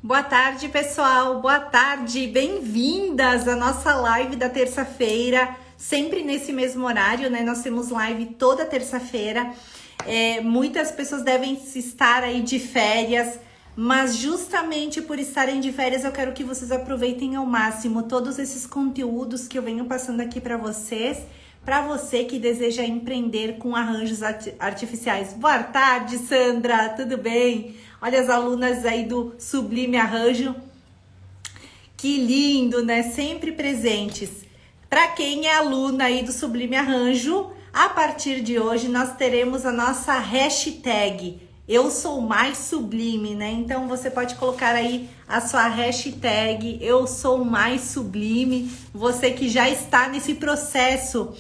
Boa tarde, pessoal. Boa tarde. Bem-vindas à nossa live da terça-feira, sempre nesse mesmo horário, né? Nós temos live toda terça-feira. Muitas pessoas devem estar aí de férias, mas justamente por estarem de férias, eu quero que vocês aproveitem ao máximo todos esses conteúdos que eu venho passando aqui para vocês. Para você que deseja empreender com arranjos artificiais. Boa tarde, Sandra, tudo bem? Olha as alunas aí do Sublime Arranjo. Que lindo, né? Sempre presentes. Para quem é aluna aí do Sublime Arranjo, a partir de hoje nós teremos a nossa hashtag Eu Sou Mais Sublime, né? Então você pode colocar aí a sua hashtag Eu Sou Mais Sublime. Você que já está nesse processo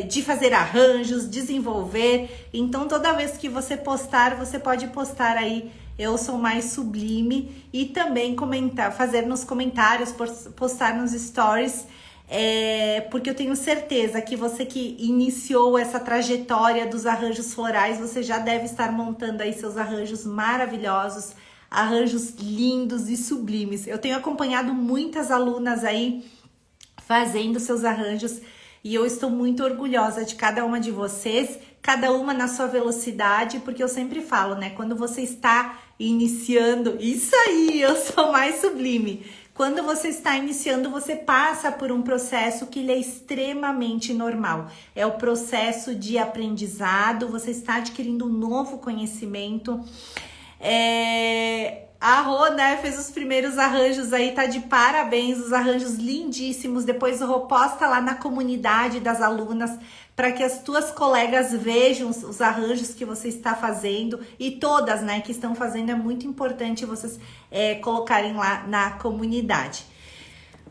de fazer arranjos, desenvolver. Então toda vez que você postar, você pode postar aí Eu Sou Mais Sublime e também comentar, fazer nos comentários, postar nos stories. Porque eu tenho certeza que você que iniciou essa trajetória dos arranjos florais, você já deve estar montando aí seus arranjos maravilhosos, arranjos lindos e sublimes. Eu tenho acompanhado muitas alunas aí fazendo seus arranjos e eu estou muito orgulhosa de cada uma de vocês, cada uma na sua velocidade, porque eu sempre falo, né? Quando você está iniciando, isso aí, eu sou mais sublime. Quando você está iniciando, você passa por um processo que ele é extremamente normal. É o processo de aprendizado, você está adquirindo um novo conhecimento. A Rô, né, fez os primeiros arranjos aí, tá de parabéns, os arranjos lindíssimos. Depois o Rô posta lá na comunidade das alunas para que as tuas colegas vejam os arranjos que você está fazendo e todas, né, que estão fazendo. É muito importante vocês colocarem lá na comunidade.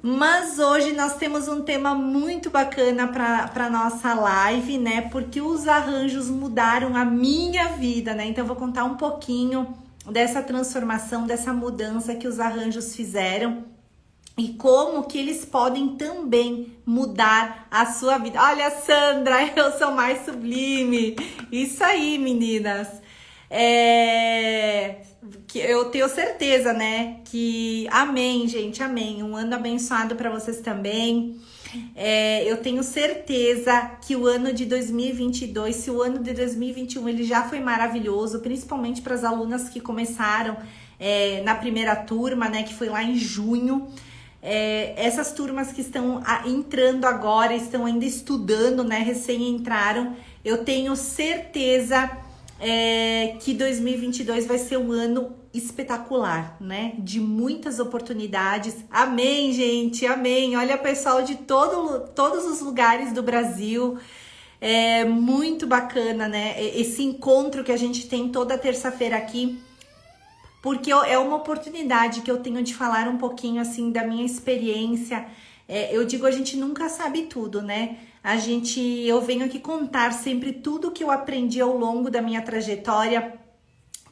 Mas hoje nós temos um tema muito bacana para nossa live, né, porque os arranjos mudaram a minha vida, né, então eu vou contar um pouquinho dessa transformação, dessa mudança que os arranjos fizeram e como que eles podem também mudar a sua vida. Olha, Sandra, eu sou mais sublime. Isso aí, meninas. Que eu tenho certeza, né, que amém, gente, amém. Um ano abençoado para vocês também. Eu tenho certeza que o ano de 2022, se o ano de 2021 ele já foi maravilhoso, principalmente para as alunas que começaram na primeira turma, né, que foi lá em junho. Essas turmas que estão entrando agora, estão ainda estudando, né, recém entraram, eu tenho certeza que 2022 vai ser um ano espetacular, né? De muitas oportunidades. Amém, gente, amém. Olha, pessoal de todos os lugares do Brasil. É muito bacana, né? Esse encontro que a gente tem toda terça-feira aqui, porque é uma oportunidade que eu tenho de falar um pouquinho assim da minha experiência. Eu digo, a gente nunca sabe tudo, né? Eu venho aqui contar sempre tudo que eu aprendi ao longo da minha trajetória.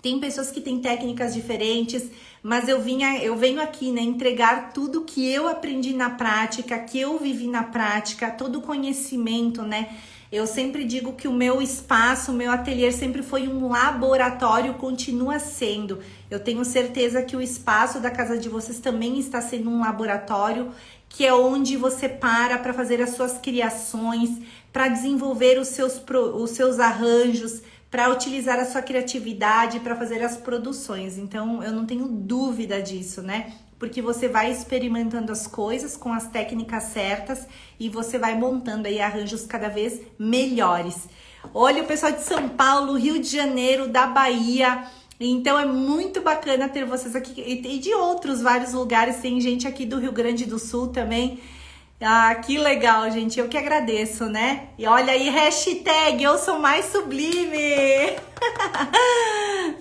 Tem pessoas que têm técnicas diferentes, mas eu venho aqui, né, entregar tudo que eu aprendi na prática, que eu vivi na prática, todo o conhecimento, né? Eu sempre digo que o meu espaço, o meu ateliê sempre foi um laboratório, continua sendo. Eu tenho certeza que o espaço da casa de vocês também está sendo um laboratório, que é onde você para fazer as suas criações, para desenvolver os seus arranjos, para utilizar a sua criatividade, para fazer as produções. Então, eu não tenho dúvida disso, né? Porque você vai experimentando as coisas com as técnicas certas e você vai montando aí arranjos cada vez melhores. Olha o pessoal de São Paulo, Rio de Janeiro, da Bahia. Então é muito bacana ter vocês aqui e de outros vários lugares. Tem gente aqui do Rio Grande do Sul também. Ah, que legal, gente. Eu que agradeço, né? E olha aí, hashtag Eu Sou Mais Sublime.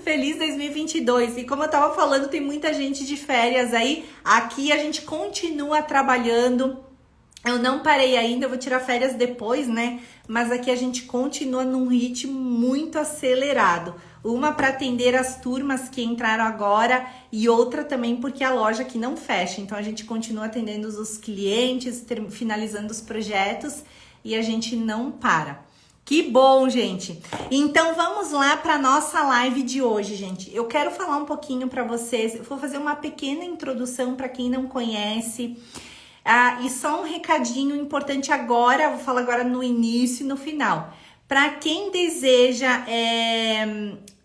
Feliz 2022. E como eu tava falando, tem muita gente de férias aí. Aqui a gente continua trabalhando. Eu não parei ainda, eu vou tirar férias depois, né? Mas aqui a gente continua num ritmo muito acelerado. Uma para atender as turmas que entraram agora e outra também porque a loja aqui não fecha. Então a gente continua atendendo os clientes, finalizando os projetos e a gente não para. Que bom, gente. Então vamos lá para nossa live de hoje, gente. Eu quero falar um pouquinho para vocês. Eu vou fazer uma pequena introdução para quem não conhece. E só um recadinho importante agora. Vou falar agora no início e no final. Para quem deseja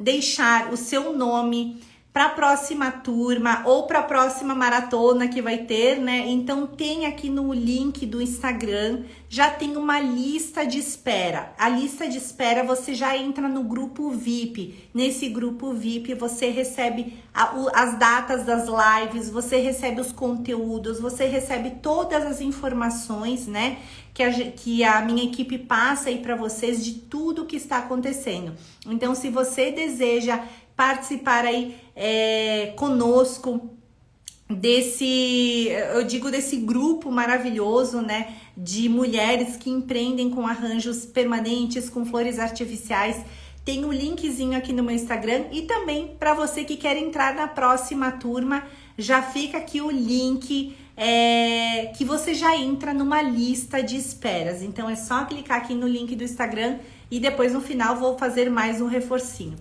deixar o seu nome para a próxima turma ou para a próxima maratona que vai ter, né? Então tem aqui no link do Instagram, já tem uma lista de espera. A lista de espera você já entra no grupo VIP. Nesse grupo VIP você recebe as datas das lives, você recebe os conteúdos, você recebe todas as informações, né? Que a minha equipe passa aí para vocês de tudo que está acontecendo. Então, se você deseja participar aí conosco desse grupo maravilhoso, né, de mulheres que empreendem com arranjos permanentes, com flores artificiais, tem um linkzinho aqui no meu Instagram. E também para você que quer entrar na próxima turma, já fica aqui o link que você já entra numa lista de esperas. Então é só clicar aqui no link do Instagram e depois no final vou fazer mais um reforcinho.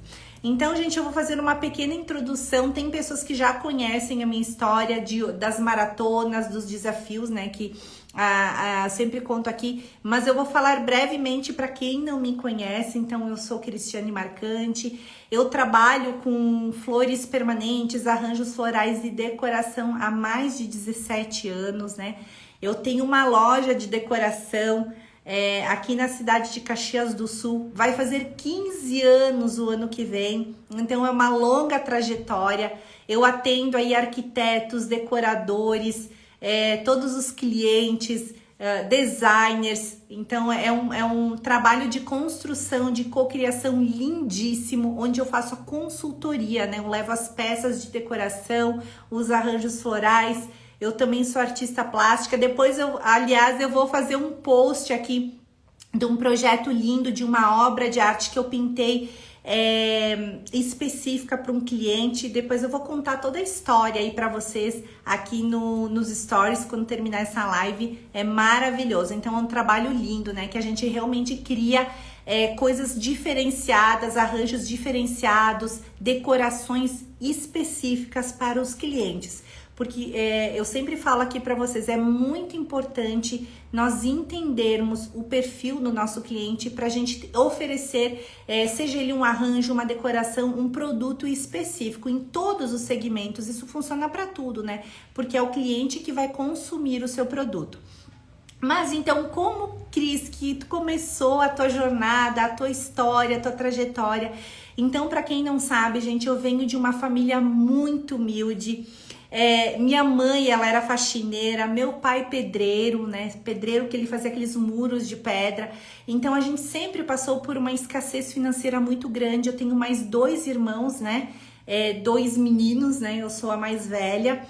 Então, gente, eu vou fazer uma pequena introdução. Tem pessoas que já conhecem a minha história das maratonas, dos desafios, né, que sempre conto aqui, mas eu vou falar brevemente para quem não me conhece. Então, eu sou Cristiane Marcante, eu trabalho com flores permanentes, arranjos florais e decoração há mais de 17 anos, né? Eu tenho uma loja de decoração aqui na cidade de Caxias do Sul, vai fazer 15 anos o ano que vem, então é uma longa trajetória. Eu atendo aí arquitetos, decoradores, todos os clientes, designers, então é um trabalho de construção, de cocriação lindíssimo, onde eu faço a consultoria, né? Eu levo as peças de decoração, os arranjos florais. Eu também sou artista plástica. Depois eu vou fazer um post aqui de um projeto lindo, de uma obra de arte que eu pintei específica para um cliente. Depois eu vou contar toda a história aí para vocês aqui nos stories quando terminar essa live. É maravilhoso. Então é um trabalho lindo, né? Que a gente realmente cria coisas diferenciadas, arranjos diferenciados, decorações específicas para os clientes. Porque eu sempre falo aqui para vocês, é muito importante nós entendermos o perfil do nosso cliente para a gente oferecer, seja ele um arranjo, uma decoração, um produto específico em todos os segmentos. Isso funciona para tudo, né? Porque é o cliente que vai consumir o seu produto. Mas então, como, Cris, que tu começou a tua jornada, a tua história, a tua trajetória? Então, para quem não sabe, gente, eu venho de uma família muito humilde. Minha mãe, ela era faxineira, meu pai pedreiro, né? Pedreiro que ele fazia aqueles muros de pedra. Então a gente sempre passou por uma escassez financeira muito grande. Eu tenho mais 2 irmãos, né? 2 meninos, né? Eu sou a mais velha.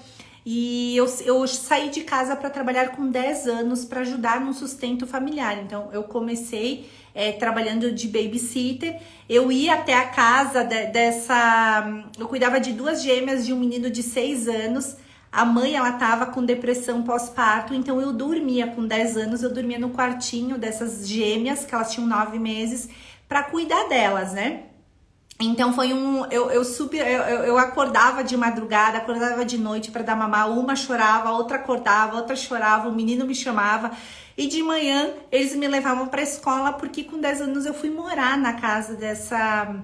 E eu saí de casa para trabalhar com 10 anos para ajudar no sustento familiar. Então eu comecei trabalhando de babysitter. Eu ia até a casa eu cuidava de 2 gêmeas de um menino de 6 anos. A mãe, ela tava com depressão pós-parto, então eu dormia com 10 anos, eu dormia no quartinho dessas gêmeas, que elas tinham 9 meses, para cuidar delas, né? Então foi eu acordava de madrugada, acordava de noite para dar mamar. Uma chorava, a outra acordava, a outra chorava, o menino me chamava. E de manhã eles me levavam para a escola, porque com 10 anos eu fui morar na casa dessa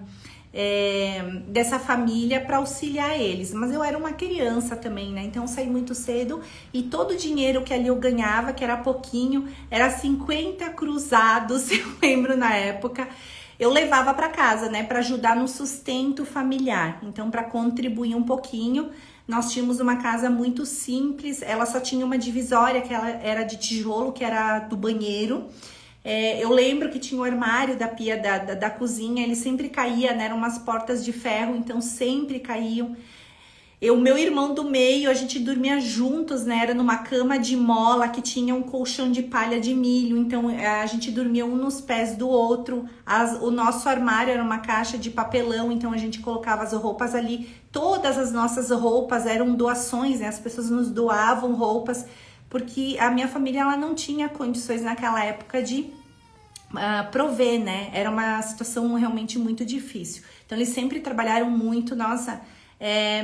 família para auxiliar eles. Mas eu era uma criança também, né? Então eu saí muito cedo e todo o dinheiro que ali eu ganhava, que era pouquinho, era 50 cruzados, eu lembro na época. Eu levava para casa, né, para ajudar no sustento familiar. Então, para contribuir um pouquinho, nós tínhamos uma casa muito simples. Ela só tinha uma divisória que ela era de tijolo, que era do banheiro. Eu lembro que tinha o armário da pia da cozinha, ele sempre caía, né, eram umas portas de ferro, então sempre caíam. Meu irmão do meio, a gente dormia juntos, né? Era numa cama de mola que tinha um colchão de palha de milho. Então, a gente dormia um nos pés do outro. O nosso armário era uma caixa de papelão, então a gente colocava as roupas ali. Todas as nossas roupas eram doações, né? As pessoas nos doavam roupas, porque a minha família, ela não tinha condições naquela época de prover, né? Era uma situação realmente muito difícil. Então eles sempre trabalharam muito, nossa,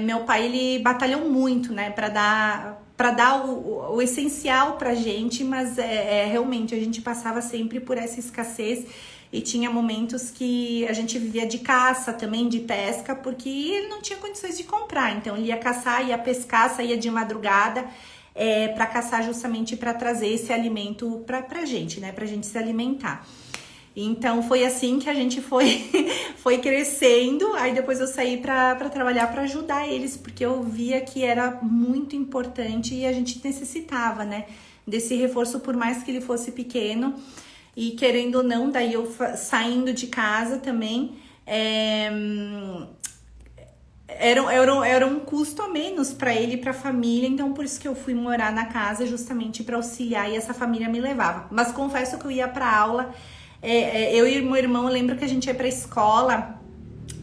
meu pai ele batalhou muito, né, para dar o essencial pra gente, mas realmente a gente passava sempre por essa escassez e tinha momentos que a gente vivia de caça também, de pesca, porque ele não tinha condições de comprar, então ele ia caçar, ia pescar, saía de madrugada para caçar justamente para trazer esse alimento pra gente, né, pra gente se alimentar. Então foi assim que a gente foi crescendo. Aí depois eu saí para trabalhar para ajudar eles, porque eu via que era muito importante e a gente necessitava, né, desse reforço, por mais que ele fosse pequeno. E querendo ou não, daí eu saindo de casa também, era um custo a menos para ele e para a família, então por isso que eu fui morar na casa, justamente para auxiliar, e essa família me levava. Mas confesso que eu ia para aula. Eu e meu irmão, eu lembro que a gente ia pra escola,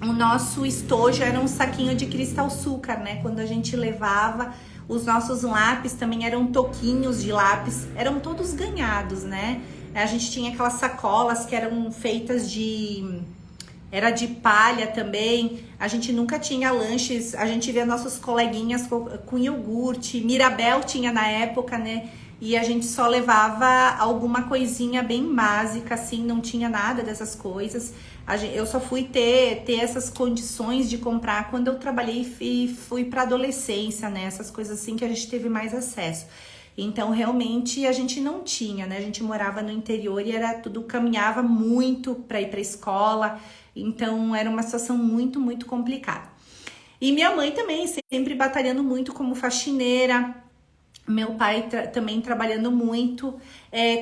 o nosso estojo era um saquinho de cristal açúcar, né? Quando a gente levava, os nossos lápis também eram toquinhos de lápis, eram todos ganhados, né? A gente tinha aquelas sacolas que eram feitas era de palha também. A gente nunca tinha lanches, a gente via nossos coleguinhas com iogurte, Mirabel tinha na época, né? E a gente só levava alguma coisinha bem básica, assim, não tinha nada dessas coisas. Eu só fui ter essas condições de comprar quando eu trabalhei e fui para adolescência, né? Essas coisas assim que a gente teve mais acesso. Então, realmente, a gente não tinha, né? A gente morava no interior e era tudo, caminhava muito para ir para escola. Então, era uma situação muito, muito complicada. E minha mãe também, sempre batalhando muito como faxineira. Meu pai também trabalhando muito.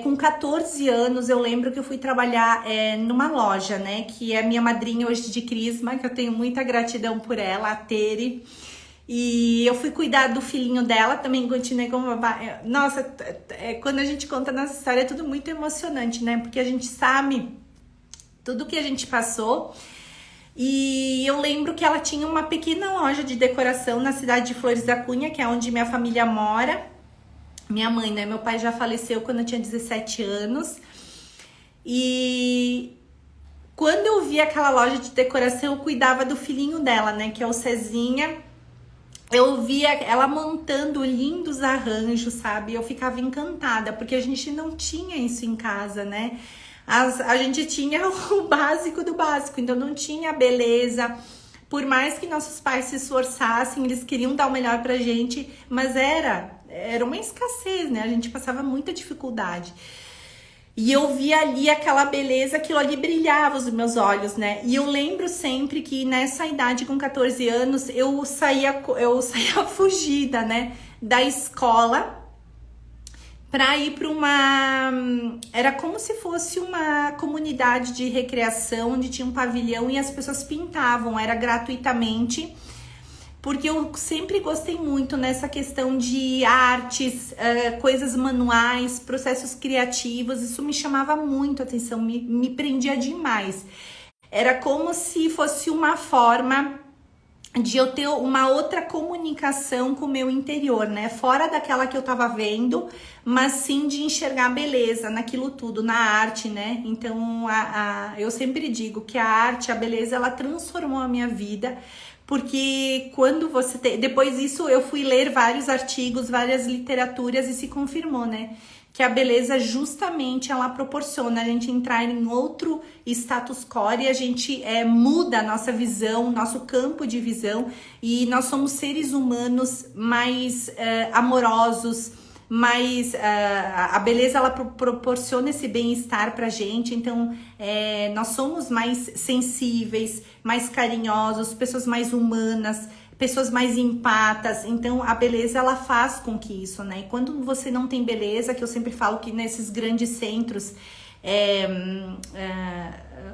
Com 14 anos, eu lembro que eu fui trabalhar numa loja, né? Que é a minha madrinha hoje de crisma, que eu tenho muita gratidão por ela, a Tere. E eu fui cuidar do filhinho dela, também continuei como babá. Nossa, quando a gente conta nossa história é tudo muito emocionante, né? Porque a gente sabe tudo que a gente passou. E eu lembro que ela tinha uma pequena loja de decoração na cidade de Flores da Cunha, que é onde minha família mora. Minha mãe, né? Meu pai já faleceu quando eu tinha 17 anos. E quando eu vi aquela loja de decoração, eu cuidava do filhinho dela, né? Que é o Cezinha. Eu via ela montando lindos arranjos, sabe? Eu ficava encantada, porque a gente não tinha isso em casa, né? A gente tinha o básico do básico, então não tinha beleza. Por mais que nossos pais se esforçassem, eles queriam dar o melhor pra gente, mas era uma escassez, né? A gente passava muita dificuldade. E eu via ali aquela beleza, aquilo ali brilhava os meus olhos, né? E eu lembro sempre que nessa idade, com 14 anos, eu saía fugida, né? Da escola para ir para era como se fosse uma comunidade de recreação, onde tinha um pavilhão e as pessoas pintavam, era gratuitamente. Porque eu sempre gostei muito nessa questão de artes, coisas manuais, processos criativos. Isso me chamava muito a atenção, me prendia demais. Era como se fosse uma forma de eu ter uma outra comunicação com o meu interior, né? Fora daquela que eu tava vendo, mas sim de enxergar beleza naquilo tudo, na arte, né? Então, eu sempre digo que a arte, a beleza, ela transformou a minha vida. Porque quando você depois disso eu fui ler vários artigos, várias literaturas e se confirmou, né? Que a beleza justamente ela proporciona a gente entrar em outro status quo e a gente muda a nossa visão, nosso campo de visão, e nós somos seres humanos mais amorosos, mais a beleza ela proporciona esse bem-estar pra gente. Então nós somos mais sensíveis, mais carinhosos, pessoas mais humanas, pessoas mais empatas. Então a beleza ela faz com que isso, né? E quando você não tem beleza, que eu sempre falo que nesses grandes centros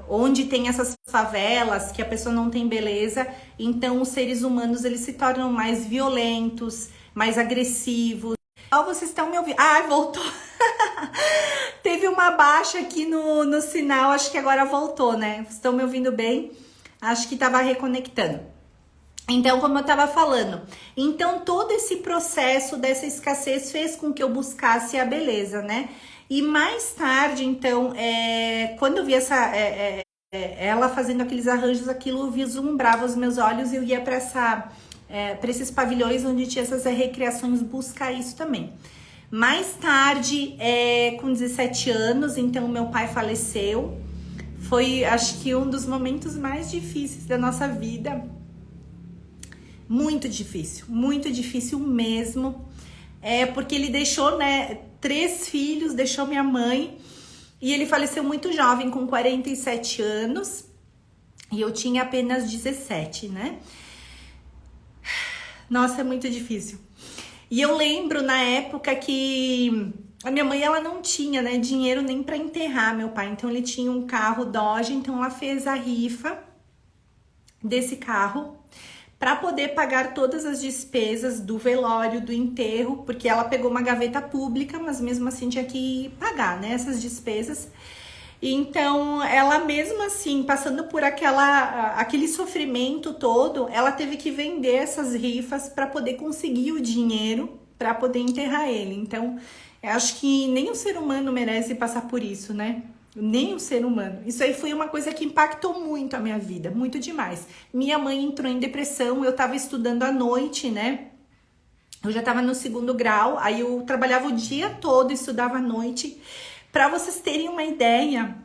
onde tem essas favelas, que a pessoa não tem beleza, então os seres humanos eles se tornam mais violentos, mais agressivos. Vocês estão me ouvindo? Ah, voltou. Teve uma baixa aqui no sinal, acho que agora voltou, né? Estão me ouvindo bem? Acho que estava reconectando. Então, como eu estava falando, então todo esse processo dessa escassez fez com que eu buscasse a beleza, né? E mais tarde, então, quando eu vi ela fazendo aqueles arranjos, aquilo vislumbrava os meus olhos e eu ia para esses pavilhões onde tinha essas recreações buscar isso também. Mais tarde, com 17 anos, então meu pai faleceu. Foi, acho que, um dos momentos mais difíceis da nossa vida. Muito difícil mesmo. Porque ele deixou, né, 3 filhos, deixou minha mãe. E ele faleceu muito jovem, com 47 anos. E eu tinha apenas 17, né? Nossa, é muito difícil. E eu lembro na época que a minha mãe, ela não tinha, né, dinheiro nem para enterrar meu pai. Então ele tinha um carro Dodge, então ela fez a rifa desse carro para poder pagar todas as despesas do velório, do enterro, porque ela pegou uma gaveta pública, mas mesmo assim tinha que pagar, né, essas despesas. Então, ela mesmo assim, passando por aquele sofrimento todo, ela teve que vender essas rifas para poder conseguir o dinheiro para poder enterrar ele. Então, eu acho que nem o ser humano merece passar por isso, né? Nem o ser humano. Isso aí foi uma coisa que impactou muito a minha vida, muito demais. Minha mãe entrou em depressão, eu tava estudando à noite, né? Eu já tava no 2º grau, aí eu trabalhava o dia todo, estudava à noite. Para vocês terem uma ideia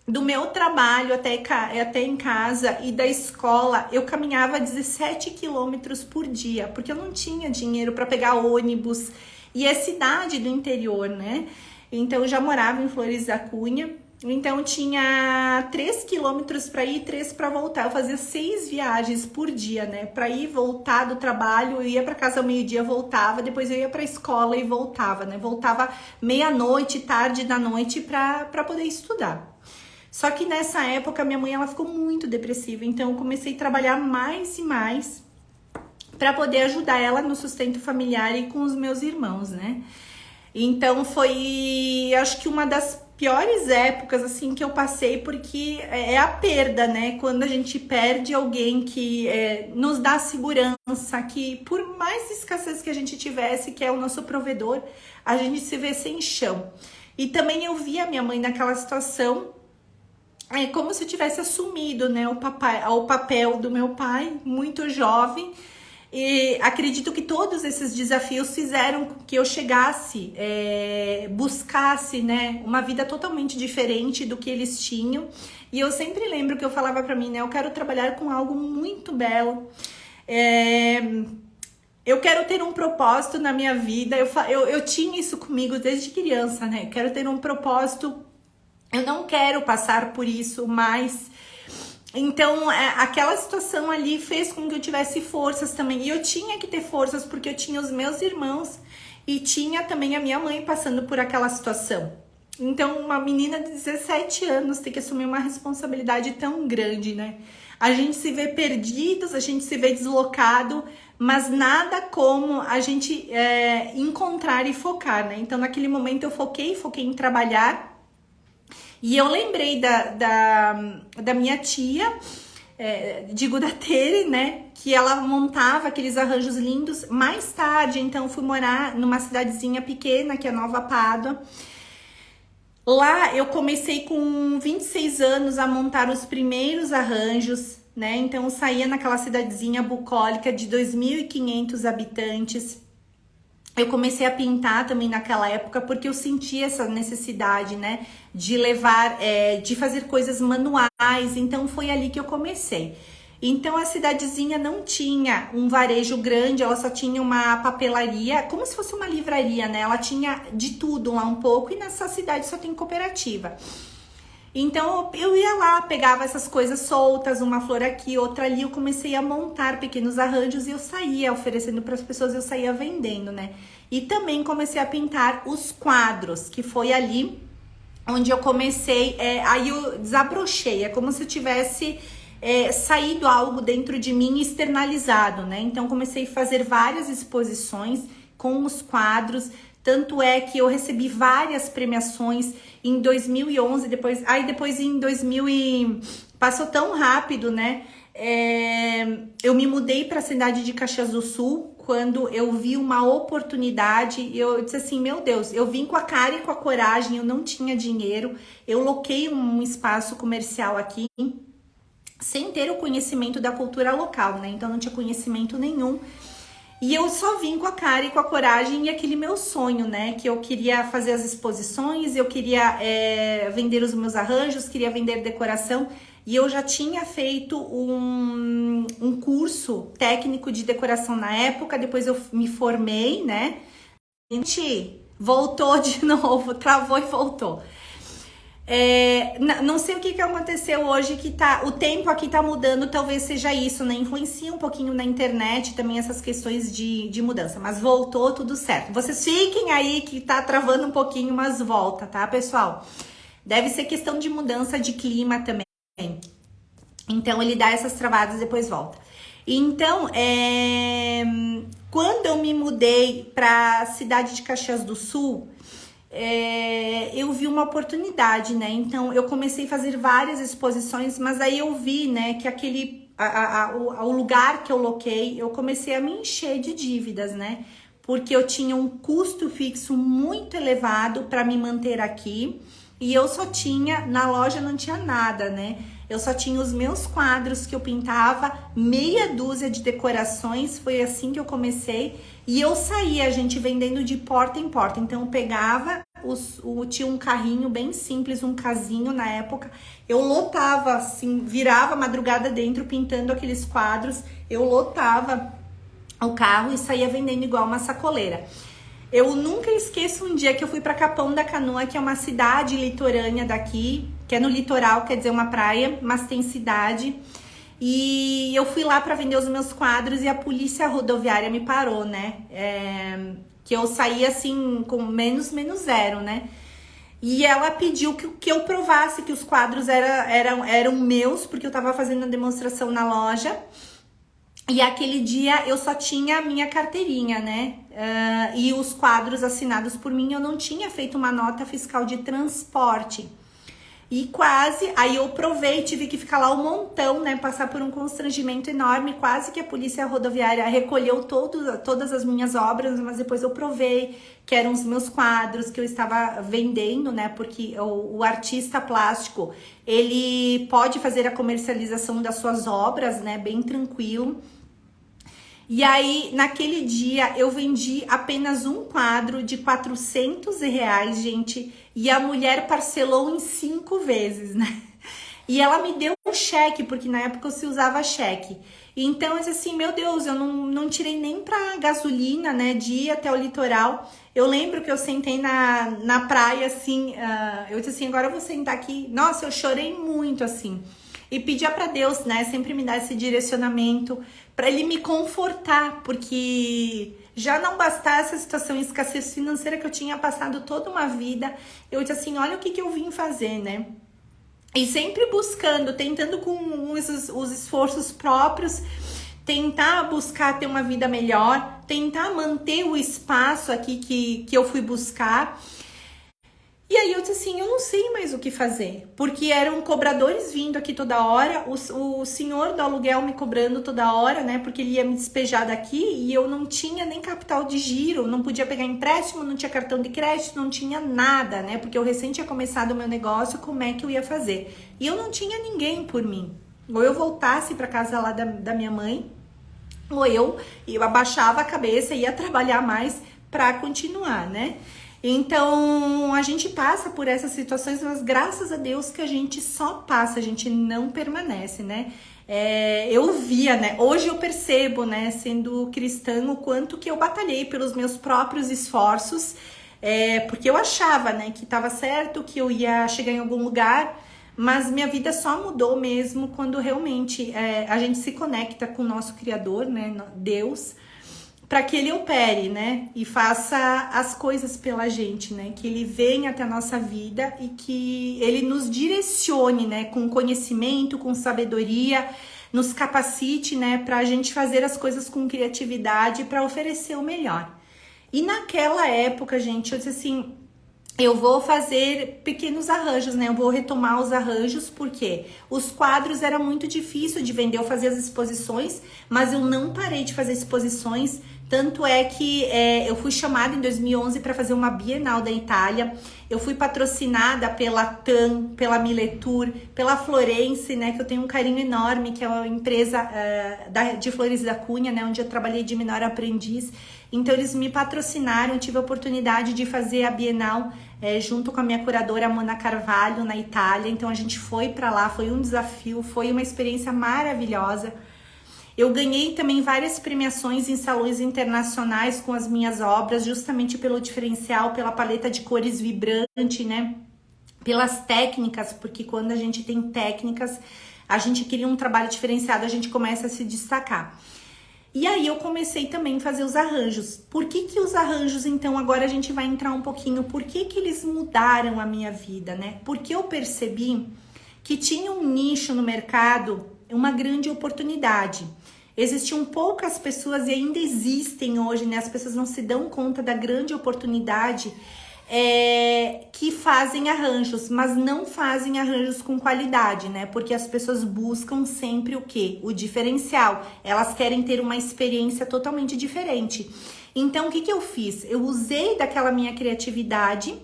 do meu trabalho até em casa e da escola, eu caminhava 17 quilômetros por dia, porque eu não tinha dinheiro para pegar ônibus. E é cidade do interior, né? Então eu já morava em Flores da Cunha, então tinha 3 quilômetros para ir e 3 para voltar. Eu fazia 6 viagens por dia, né? Para ir e voltar do trabalho, eu ia para casa ao meio-dia, voltava, depois eu ia para a escola e voltava, né? Voltava meia-noite, tarde da noite para poder estudar. Só que nessa época minha mãe, ela ficou muito depressiva, então eu comecei a trabalhar mais e mais para poder ajudar ela no sustento familiar e com os meus irmãos, né? Então foi, acho que uma das piores épocas assim que eu passei, porque é a perda, né? Quando a gente perde alguém que nos dá segurança, que por mais escassez que a gente tivesse, que é o nosso provedor, a gente se vê sem chão. E também eu vi a minha mãe naquela situação, como se eu tivesse assumido, né, o papel do meu pai, muito jovem. E acredito que todos esses desafios fizeram com que eu chegasse, buscasse, né, uma vida totalmente diferente do que eles tinham. E eu sempre lembro que eu falava pra mim, né, eu quero trabalhar com algo muito belo. Eu quero ter um propósito na minha vida. Eu tinha isso comigo desde criança, né? Eu quero ter um propósito. Eu não quero passar por isso mais. Então, aquela situação ali fez com que eu tivesse forças também. E eu tinha que ter forças porque eu tinha os meus irmãos e tinha também a minha mãe passando por aquela situação. Então, uma menina de 17 anos tem que assumir uma responsabilidade tão grande, né? A gente se vê perdidos, a gente se vê deslocado, mas nada como a gente encontrar e focar, né? Então, naquele momento eu foquei em trabalhar. E eu lembrei da minha tia, digo da Tere, né? Que ela montava aqueles arranjos lindos. Mais tarde, então, fui morar numa cidadezinha pequena, que é Nova Pádua. Lá eu comecei com 26 anos a montar os primeiros arranjos, né? Então, eu saía naquela cidadezinha bucólica de 2.500 habitantes. Eu comecei a pintar também naquela época porque eu sentia essa necessidade, né, de levar, de fazer coisas manuais. Então foi ali que eu comecei. Então a cidadezinha não tinha um varejo grande, ela só tinha uma papelaria, como se fosse uma livraria, né? Ela tinha de tudo lá um pouco e nessa cidade só tem cooperativa. Então eu ia lá, pegava essas coisas soltas, uma flor aqui, outra ali, eu comecei a montar pequenos arranjos e eu saía oferecendo para as pessoas, eu saía vendendo, né? E também comecei a pintar os quadros, que foi ali onde eu comecei, aí eu desabrochei, é como se eu tivesse saído algo dentro de mim externalizado, né? Então comecei a fazer várias exposições com os quadros. Tanto é que eu recebi várias premiações em 2011, depois em 2000 passou tão rápido, né? eu me mudei para a cidade de Caxias do Sul quando eu vi uma oportunidade. Eu disse assim, meu Deus, eu vim com a cara e com a coragem, eu não tinha dinheiro, eu loquei um espaço comercial aqui sem ter o conhecimento da cultura local, né? Então não tinha conhecimento nenhum. E eu só vim com a cara e com a coragem e aquele meu sonho, né? Que eu queria fazer as exposições, eu queria vender os meus arranjos, queria vender decoração. E eu já tinha feito um curso técnico de decoração na época, depois eu me formei, né? Gente, voltou de novo, travou e voltou. Não sei o que aconteceu hoje, que o tempo aqui tá mudando, talvez seja isso, né? Influencia um pouquinho na internet também essas questões de mudança, mas voltou tudo certo. Vocês fiquem aí que tá travando um pouquinho, mas volta, tá, pessoal? Deve ser questão de mudança de clima também. Então ele dá essas travadas e depois volta. Então, quando eu me mudei para a cidade de Caxias do Sul, eu vi uma oportunidade, né? Então eu comecei a fazer várias exposições, mas aí eu vi, né, que o lugar que eu loquei, eu comecei a me encher de dívidas, né? Porque eu tinha um custo fixo muito elevado para me manter aqui e eu só tinha, na loja não tinha nada, né? Eu só tinha os meus quadros que eu pintava, meia dúzia de decorações, foi assim que eu comecei. E eu saía, gente, vendendo de porta em porta. Então eu pegava, tinha um carrinho bem simples, um casinho na época. Eu lotava, assim, virava a madrugada dentro pintando aqueles quadros. Eu lotava o carro e saía vendendo igual uma sacoleira. Eu nunca esqueço um dia que eu fui para Capão da Canoa, que é uma cidade litorânea daqui, que é no litoral, quer dizer, uma praia, mas tem cidade. E eu fui lá para vender os meus quadros e a polícia rodoviária me parou, né? Que eu saí assim com menos zero, né? E ela pediu que eu provasse que os quadros eram meus, porque eu tava fazendo a demonstração na loja. E aquele dia eu só tinha a minha carteirinha, né? E os quadros assinados por mim, eu não tinha feito uma nota fiscal de transporte. E quase, aí eu provei, tive que ficar lá um montão, né? Passar por um constrangimento enorme, quase que a polícia rodoviária recolheu todas as minhas obras, mas depois eu provei que eram os meus quadros que eu estava vendendo, né? Porque o artista plástico, ele pode fazer a comercialização das suas obras, né? Bem tranquilo. E aí, naquele dia, eu vendi apenas um quadro de R$400, gente, e a mulher parcelou em 5 vezes, né? E ela me deu um cheque, porque na época se usava cheque. Então, eu disse assim, meu Deus, eu não tirei nem pra gasolina, né, de ir até o litoral. Eu lembro que eu sentei na praia, assim, eu disse assim, agora eu vou sentar aqui. Nossa, eu chorei muito, assim. E pedia para Deus, né, sempre me dar esse direcionamento, para ele me confortar, porque já não bastasse essa situação de escassez financeira que eu tinha passado toda uma vida. Eu disse assim, olha o que eu vim fazer, né? E sempre buscando, tentando com os esforços próprios, tentar buscar ter uma vida melhor, tentar manter o espaço aqui que eu fui buscar. E aí eu disse assim, eu não sei mais o que fazer, porque eram cobradores vindo aqui toda hora, o senhor do aluguel me cobrando toda hora, né, porque ele ia me despejar daqui e eu não tinha nem capital de giro, não podia pegar empréstimo, não tinha cartão de crédito, não tinha nada, né, porque eu recém tinha começado o meu negócio, como é que eu ia fazer? E eu não tinha ninguém por mim, ou eu voltasse para casa lá da minha mãe, ou eu abaixava a cabeça e ia trabalhar mais para continuar, né? Então, a gente passa por essas situações, mas graças a Deus que a gente só passa, a gente não permanece, né? Eu via, né? Hoje eu percebo, né, sendo cristã, o quanto que eu batalhei pelos meus próprios esforços, porque eu achava, né, que estava certo, que eu ia chegar em algum lugar, mas minha vida só mudou mesmo quando realmente a gente se conecta com o nosso Criador, né, Deus, para que ele opere, né, e faça as coisas pela gente, né, que ele venha até a nossa vida e que ele nos direcione, né, com conhecimento, com sabedoria, nos capacite, né, para a gente fazer as coisas com criatividade para oferecer o melhor. E naquela época, gente, eu disse assim, eu vou fazer pequenos arranjos, né? Eu vou retomar os arranjos, porque os quadros era muito difícil de vender. Eu fazia as exposições, mas eu não parei de fazer exposições. Tanto é que eu fui chamada em 2011 para fazer uma Bienal da Itália. Eu fui patrocinada pela TAM, pela Miletur, pela Florence, né? Que eu tenho um carinho enorme, que é uma empresa de Flores da Cunha, né? Onde eu trabalhei de menor aprendiz. Então eles me patrocinaram, eu tive a oportunidade de fazer a Bienal junto com a minha curadora Mona Carvalho na Itália. Então a gente foi para lá, foi um desafio, foi uma experiência maravilhosa. Eu ganhei também várias premiações em salões internacionais com as minhas obras, justamente pelo diferencial, pela paleta de cores vibrante, né? Pelas técnicas, porque quando a gente tem técnicas, a gente cria um trabalho diferenciado, a gente começa a se destacar. E aí eu comecei também a fazer os arranjos. Por que os arranjos, então, agora a gente vai entrar um pouquinho, por que eles mudaram a minha vida, né? Porque eu percebi que tinha um nicho no mercado, uma grande oportunidade. Existiam poucas pessoas e ainda existem hoje, né? As pessoas não se dão conta da grande oportunidade que fazem arranjos, mas não fazem arranjos com qualidade, né? Porque as pessoas buscam sempre o quê? O diferencial. Elas querem ter uma experiência totalmente diferente. Então, o que eu fiz? Eu usei daquela minha criatividade.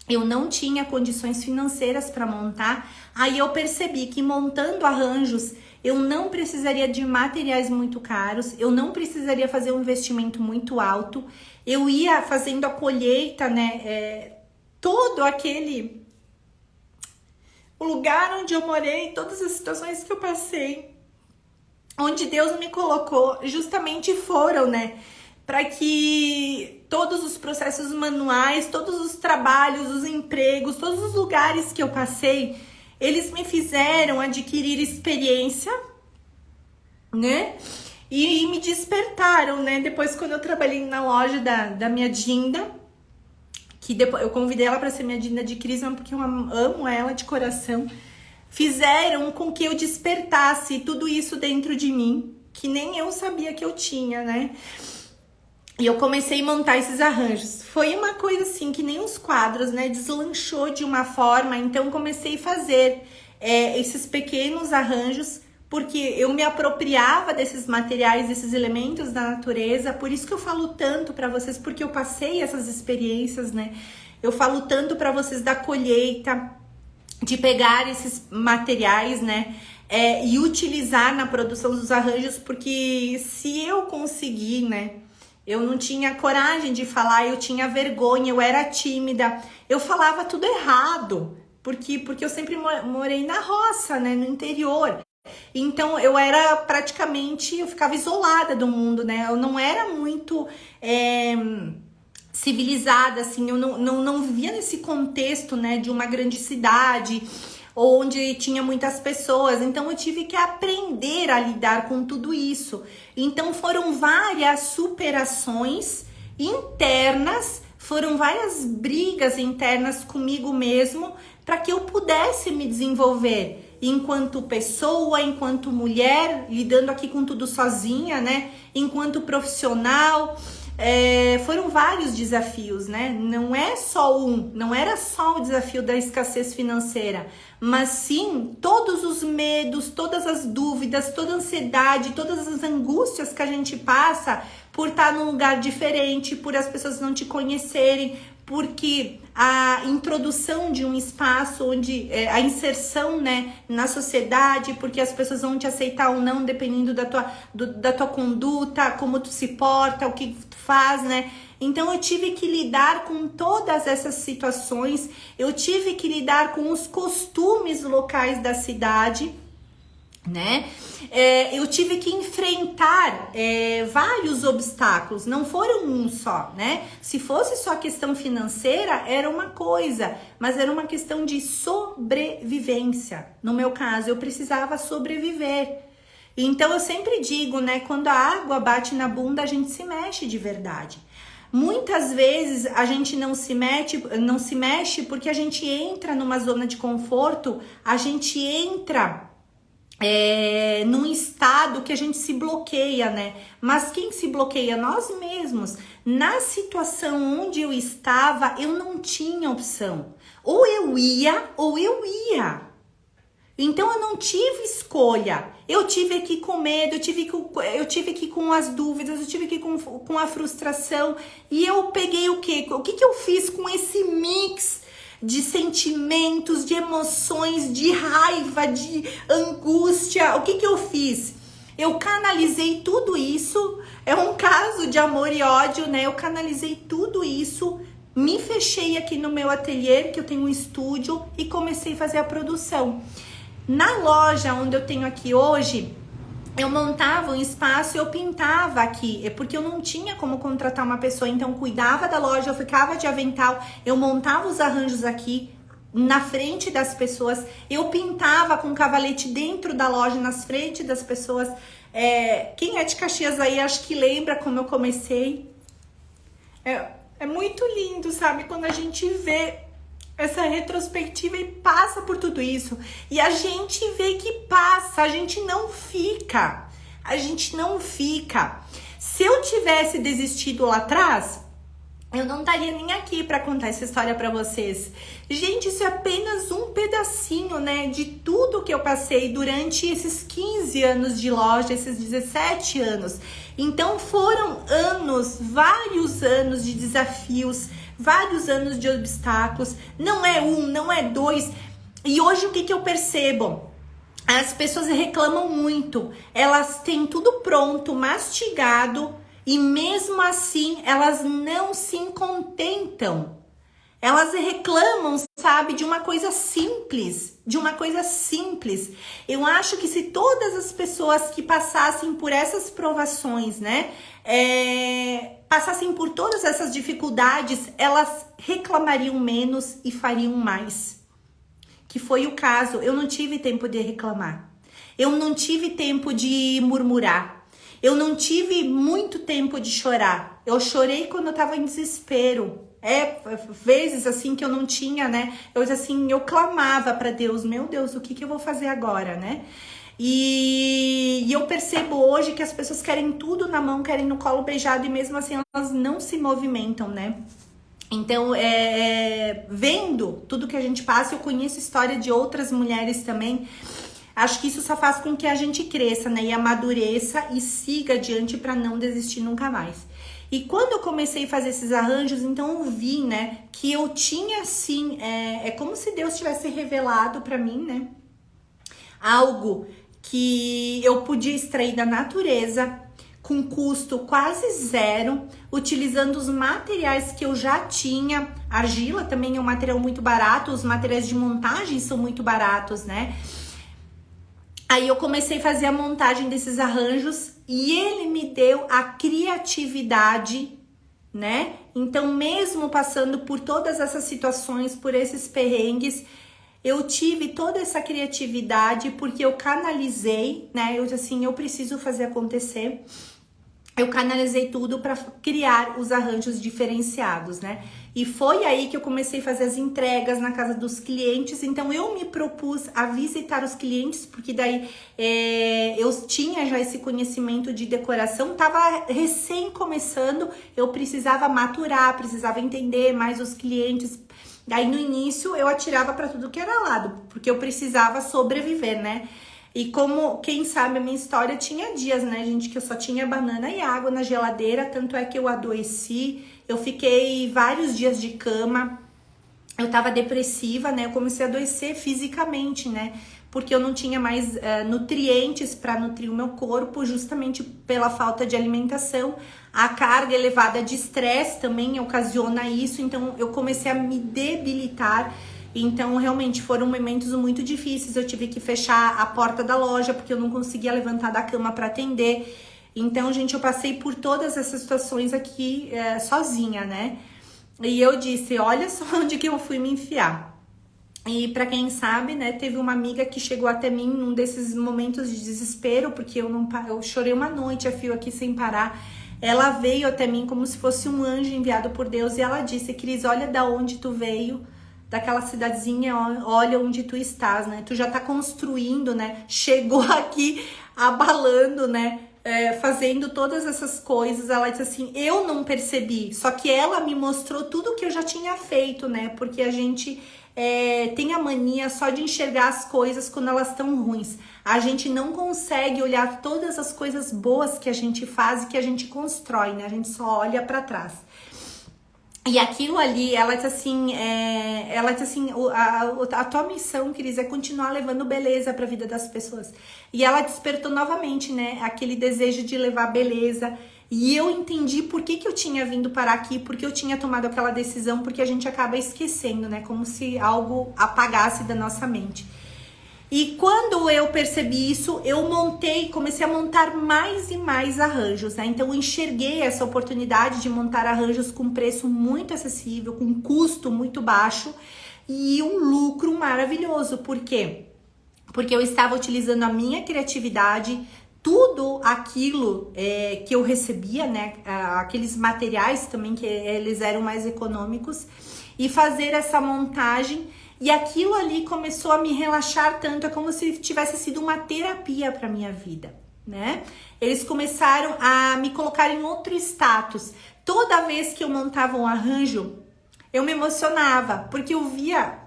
Eu não tinha condições financeiras para montar. Aí eu percebi que montando arranjos, eu não precisaria de materiais muito caros, eu não precisaria fazer um investimento muito alto. Eu ia fazendo a colheita, né? Todo aquele o lugar onde eu morei, todas as situações que eu passei, onde Deus me colocou, justamente foram, né? Para que todos os processos manuais, todos os trabalhos, os empregos, todos os lugares que eu passei, eles me fizeram adquirir experiência, né? E me despertaram, né? Depois, quando eu trabalhei na loja da minha Dinda, que depois eu convidei ela para ser minha Dinda de Crisma, porque eu amo ela de coração, fizeram com que eu despertasse tudo isso dentro de mim, que nem eu sabia que eu tinha, né? E eu comecei a montar esses arranjos. Foi uma coisa assim, que nem os quadros, né? Deslanchou de uma forma. Então, comecei a fazer esses pequenos arranjos, porque eu me apropriava desses materiais, desses elementos da natureza. Por isso que eu falo tanto para vocês, porque eu passei essas experiências, né? Eu falo tanto para vocês da colheita, de pegar esses materiais, né? E utilizar na produção dos arranjos, porque se eu conseguir, né? Eu não tinha coragem de falar, eu tinha vergonha, eu era tímida, eu falava tudo errado, porque eu sempre morei na roça, né, no interior. Então eu era praticamente, eu ficava isolada do mundo, né, eu não era muito civilizada, assim, eu não vivia nesse contexto, né, de uma grande cidade, onde tinha muitas pessoas, então eu tive que aprender a lidar com tudo isso. Então foram várias superações internas, foram várias brigas internas comigo mesmo, para que eu pudesse me desenvolver enquanto pessoa, enquanto mulher, lidando aqui com tudo sozinha, né? Enquanto profissional. Foram vários desafios, né? Não é só não era só o desafio da escassez financeira, mas sim todos os medos, todas as dúvidas, toda a ansiedade, todas as angústias que a gente passa por estar num lugar diferente, por as pessoas não te conhecerem, porque a introdução de um espaço onde a inserção, né, na sociedade, porque as pessoas vão te aceitar ou não, dependendo da tua conduta, como tu se porta, o que tu faz, né? Então eu tive que lidar com todas essas situações, eu tive que lidar com os costumes locais da cidade, né? Eu tive que enfrentar vários obstáculos, não foram um só, né? Se fosse só questão financeira, era uma coisa, mas era uma questão de sobrevivência. No meu caso, eu precisava sobreviver. Então eu sempre digo, né? Quando a água bate na bunda, a gente se mexe de verdade. Muitas vezes a gente não se mexe porque a gente entra numa zona de conforto, a gente entra num estado que a gente se bloqueia, né? Mas quem se bloqueia? Nós mesmos. Na situação onde eu estava, eu não tinha opção. Ou eu ia, ou eu ia. Então eu não tive escolha. Eu tive que ir com medo, eu tive que ir com as dúvidas, eu tive que ir com a frustração. E eu peguei o quê? O que eu fiz com esse mix de sentimentos, de emoções, de raiva, de angústia? O que eu fiz? Eu canalizei tudo isso. É um caso de amor e ódio, né? Eu canalizei tudo isso, me fechei aqui no meu ateliê, que eu tenho um estúdio, e comecei a fazer a produção. Na loja onde eu tenho aqui hoje, eu montava um espaço e eu pintava aqui, porque eu não tinha como contratar uma pessoa, então cuidava da loja, eu ficava de avental, eu montava os arranjos aqui na frente das pessoas, eu pintava com cavalete dentro da loja, nas frente das pessoas. Quem é de Caxias aí, acho que lembra como eu comecei. É muito lindo, sabe, quando a gente vê essa retrospectiva e passa por tudo isso. E a gente vê que passa, a gente não fica. A gente não fica. Se eu tivesse desistido lá atrás, eu não estaria nem aqui para contar essa história para vocês. Gente, isso é apenas um pedacinho, né, de tudo que eu passei durante esses 15 anos de loja, esses 17 anos. Então foram anos, vários anos de desafios, vários anos de obstáculos. Não é um, não é dois. E hoje o que eu percebo? As pessoas reclamam muito. Elas têm tudo pronto, mastigado, e mesmo assim elas não se contentam. Elas reclamam, sabe, de uma coisa simples, Eu acho que se todas as pessoas que passassem por essas provações, né, passassem por todas essas dificuldades, elas reclamariam menos e fariam mais. Que foi o caso. Eu não tive tempo de reclamar. Eu não tive tempo de murmurar. Eu não tive muito tempo de chorar. Eu chorei quando eu tava em desespero. Vezes assim que eu não tinha, né? Eu clamava para Deus, meu Deus, o que eu vou fazer agora, né? E eu percebo hoje que as pessoas querem tudo na mão, querem no colo beijado, e mesmo assim elas não se movimentam, né? Então, vendo tudo que a gente passa, eu conheço a história de outras mulheres também. Acho que isso só faz com que a gente cresça, né? E amadureça e siga adiante para não desistir nunca mais. E quando eu comecei a fazer esses arranjos, então eu vi, né, que eu tinha assim, é como se Deus tivesse revelado para mim, né, algo que eu podia extrair da natureza com custo quase zero, utilizando os materiais que eu já tinha. Argila também é um material muito barato, os materiais de montagem são muito baratos, né? Aí eu comecei a fazer a montagem desses arranjos e ele me deu a criatividade, né? Então, mesmo passando por todas essas situações, por esses perrengues, eu tive toda essa criatividade porque eu canalizei, né? Eu preciso fazer acontecer. Eu canalizei tudo para criar os arranjos diferenciados, né? E foi aí que eu comecei a fazer as entregas na casa dos clientes. Então eu me propus a visitar os clientes, porque daí eu tinha já esse conhecimento de decoração, tava recém começando, eu precisava maturar, precisava entender mais os clientes. Daí no início eu atirava para tudo que era lado, porque eu precisava sobreviver, né? E como, quem sabe, a minha história tinha dias, né, gente, que eu só tinha banana e água na geladeira, tanto é que eu adoeci, eu fiquei vários dias de cama, eu tava depressiva, né, eu comecei a adoecer fisicamente, né, porque eu não tinha mais nutrientes para nutrir o meu corpo, justamente pela falta de alimentação. A carga elevada de estresse também ocasiona isso, então eu comecei a me debilitar. Então, realmente, foram momentos muito difíceis. Eu tive que fechar a porta da loja, porque eu não conseguia levantar da cama para atender. Então, gente, eu passei por todas essas situações aqui sozinha, né? E eu disse, olha só onde que eu fui me enfiar. E para quem sabe, né, teve uma amiga que chegou até mim num desses momentos de desespero, porque eu chorei uma noite a fio aqui sem parar. Ela veio até mim como se fosse um anjo enviado por Deus e ela disse, Cris, olha da onde tu veio, daquela cidadezinha, olha onde tu estás, né? Tu já tá construindo, né? Chegou aqui abalando, né? Fazendo todas essas coisas. Ela disse assim, eu não percebi, só que ela me mostrou tudo que eu já tinha feito, né? Porque a gente tem a mania só de enxergar as coisas quando elas estão ruins. A gente não consegue olhar todas as coisas boas que a gente faz e que a gente constrói, né? A gente só olha para trás. E aquilo ali, ela disse assim, a tua missão, Cris, é continuar levando beleza para a vida das pessoas. E ela despertou novamente, né, aquele desejo de levar beleza. E eu entendi por que eu tinha vindo parar aqui, porque eu tinha tomado aquela decisão, porque a gente acaba esquecendo, né, como se algo apagasse da nossa mente. E quando eu percebi isso, eu comecei a montar mais e mais arranjos, né? Então eu enxerguei essa oportunidade de montar arranjos com preço muito acessível, com custo muito baixo e um lucro maravilhoso. Por quê? Porque eu estava utilizando a minha criatividade, tudo aquilo que eu recebia, né? Aqueles materiais também que eles eram mais econômicos, e fazer essa montagem. E aquilo ali começou a me relaxar tanto, é como se tivesse sido uma terapia para minha vida, né? Eles começaram a me colocar em outro status. Toda vez que eu montava um arranjo, eu me emocionava, porque eu via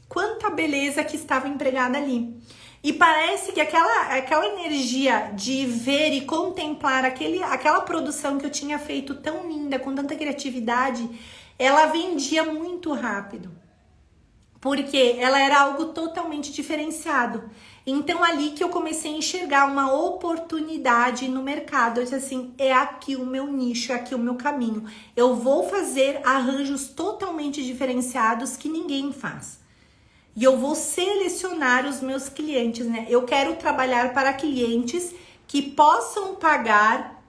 quanta beleza que estava empregada ali. E parece que aquela energia de ver e contemplar aquela produção que eu tinha feito tão linda, com tanta criatividade, ela vendia muito rápido. Porque ela era algo totalmente diferenciado. Então, ali que eu comecei a enxergar uma oportunidade no mercado. Eu disse assim, é aqui o meu nicho, é aqui o meu caminho. Eu vou fazer arranjos totalmente diferenciados que ninguém faz. E eu vou selecionar os meus clientes, né? Eu quero trabalhar para clientes que possam pagar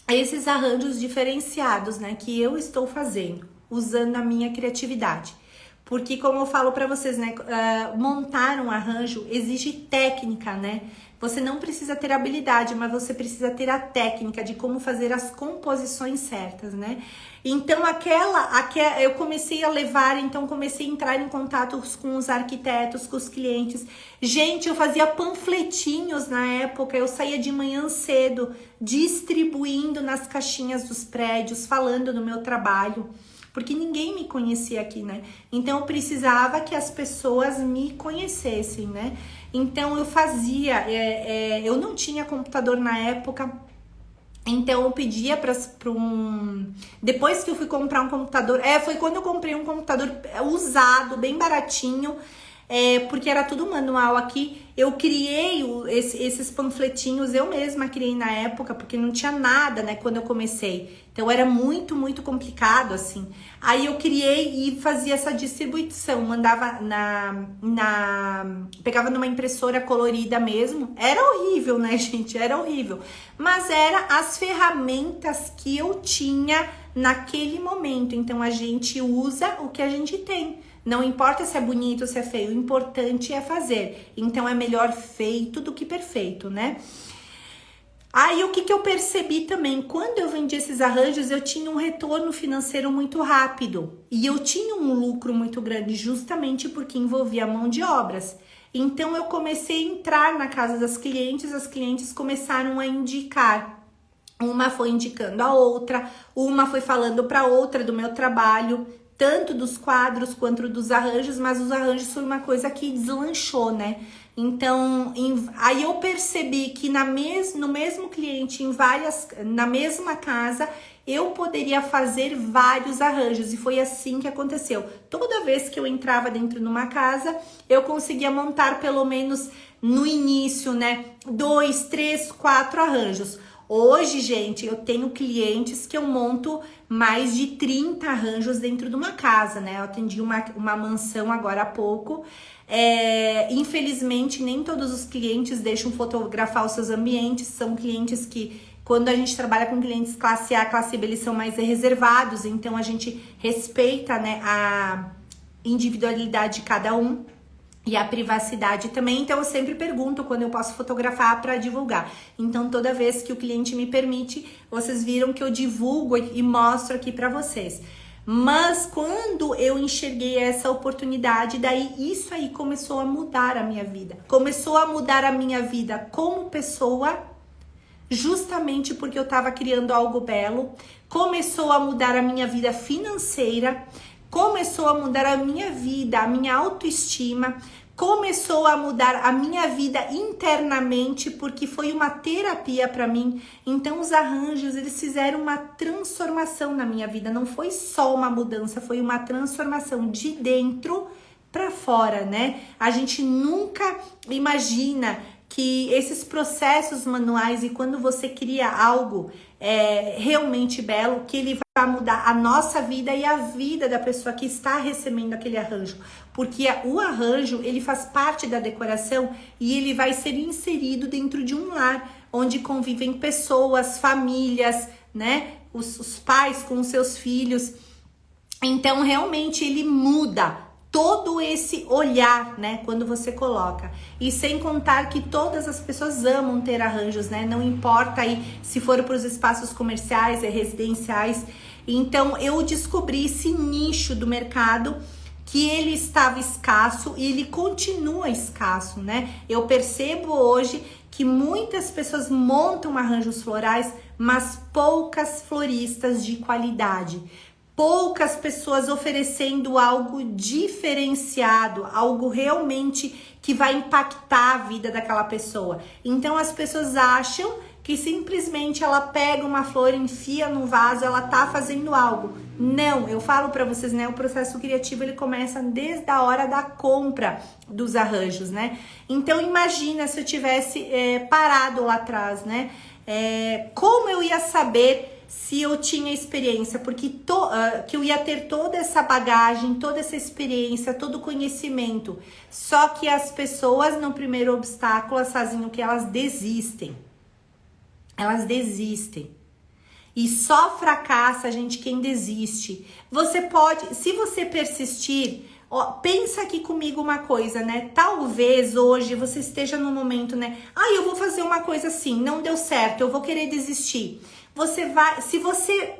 esses arranjos diferenciados, né? Que eu estou fazendo, usando a minha criatividade. Porque, como eu falo para vocês, né, montar um arranjo exige técnica, né? Você não precisa ter habilidade, mas você precisa ter a técnica de como fazer as composições certas, né? Então, eu comecei a levar, então comecei a entrar em contato com os arquitetos, com os clientes. Gente, eu fazia panfletinhos na época, eu saía de manhã cedo, distribuindo nas caixinhas dos prédios, falando do meu trabalho. Porque ninguém me conhecia aqui, né? Então eu precisava que as pessoas me conhecessem, né? Então eu fazia, eu não tinha computador na época, então eu pedia para depois que eu fui comprar um computador, foi quando eu comprei um computador usado, bem baratinho, porque era tudo manual aqui. Eu criei esses panfletinhos, eu mesma criei na época, porque não tinha nada, né, quando eu comecei. Então era muito, muito complicado, assim. Aí eu criei e fazia essa distribuição, mandava pegava numa impressora colorida mesmo. Era horrível, né, gente? Era horrível. Mas era as ferramentas que eu tinha naquele momento. Então a gente usa o que a gente tem. Não importa se é bonito ou se é feio, o importante é fazer. Então é melhor feito do que perfeito, né? Aí o que eu percebi também, quando eu vendi esses arranjos, eu tinha um retorno financeiro muito rápido. E eu tinha um lucro muito grande, justamente porque envolvia mão de obras. Então eu comecei a entrar na casa das clientes, as clientes começaram a indicar. Uma foi indicando a outra, uma foi falando para outra do meu trabalho, tanto dos quadros quanto dos arranjos, mas os arranjos foi uma coisa que deslanchou, né? Então, aí eu percebi que no mesmo cliente, na mesma casa, eu poderia fazer vários arranjos, e foi assim que aconteceu. Toda vez que eu entrava dentro de uma casa, eu conseguia montar pelo menos no início, né, 2, 3, 4 arranjos. Hoje, gente, eu tenho clientes que eu monto mais de 30 arranjos dentro de uma casa, né? Eu atendi uma mansão agora há pouco. Infelizmente, nem todos os clientes deixam fotografar os seus ambientes. São clientes que, quando a gente trabalha com clientes classe A, classe B, eles são mais reservados. Então, a gente respeita, né, a individualidade de cada um. E a privacidade também, então eu sempre pergunto quando eu posso fotografar para divulgar. Então toda vez que o cliente me permite, vocês viram que eu divulgo e mostro aqui para vocês. Mas quando eu enxerguei essa oportunidade, daí isso aí começou a mudar a minha vida. Começou a mudar a minha vida como pessoa, justamente porque eu estava criando algo belo. Começou a mudar a minha vida financeira, começou a mudar a minha vida, a minha autoestima, começou a mudar a minha vida internamente, porque foi uma terapia para mim. Então os arranjos, eles fizeram uma transformação na minha vida, não foi só uma mudança, foi uma transformação de dentro para fora, né? A gente nunca imagina que esses processos manuais, e quando você cria algo realmente belo, que ele vai mudar a nossa vida e a vida da pessoa que está recebendo aquele arranjo. Porque o arranjo, ele faz parte da decoração e ele vai ser inserido dentro de um lar, onde convivem pessoas, famílias, né? Os pais com os seus filhos. Então, realmente, ele muda todo esse olhar, né, quando você coloca. E sem contar que todas as pessoas amam ter arranjos, né? Não importa aí se for para os espaços comerciais, residenciais. Então, eu descobri esse nicho do mercado que ele estava escasso e ele continua escasso, né? Eu percebo hoje que muitas pessoas montam arranjos florais, mas poucas floristas de qualidade. Poucas pessoas oferecendo algo diferenciado, algo realmente que vai impactar a vida daquela pessoa. Então as pessoas acham que simplesmente ela pega uma flor, enfia no vaso, ela tá fazendo algo. Não, eu falo para vocês, né? O processo criativo, ele começa desde a hora da compra dos arranjos, né? Então imagina se eu tivesse parado lá atrás, né? Como eu ia saber se eu tinha experiência, porque que eu ia ter toda essa bagagem, toda essa experiência, todo o conhecimento. Só que as pessoas, no primeiro obstáculo, elas fazem o que? Elas desistem. Elas desistem. E só fracassa, gente, quem desiste. Você pode, se você persistir, ó, pensa aqui comigo uma coisa, né? Talvez hoje você esteja no momento, né? Eu vou fazer uma coisa assim, não deu certo, eu vou querer desistir. Você vai, se você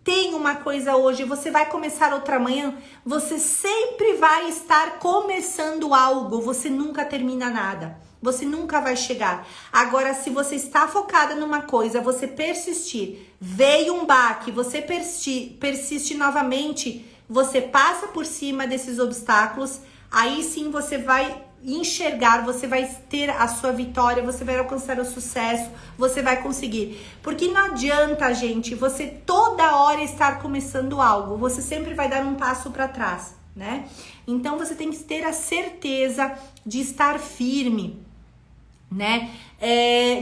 tem uma coisa hoje, você vai começar outra amanhã, você sempre vai estar começando algo, você nunca termina nada, você nunca vai chegar. Agora, se você está focada numa coisa, você persistir, veio um baque, você persiste novamente, você passa por cima desses obstáculos, aí sim você vai enxergar, você vai ter a sua vitória, você vai alcançar o sucesso, você vai conseguir. Porque não adianta, gente, você toda hora estar começando algo, você sempre vai dar um passo para trás, né? Então você tem que ter a certeza de estar firme, né?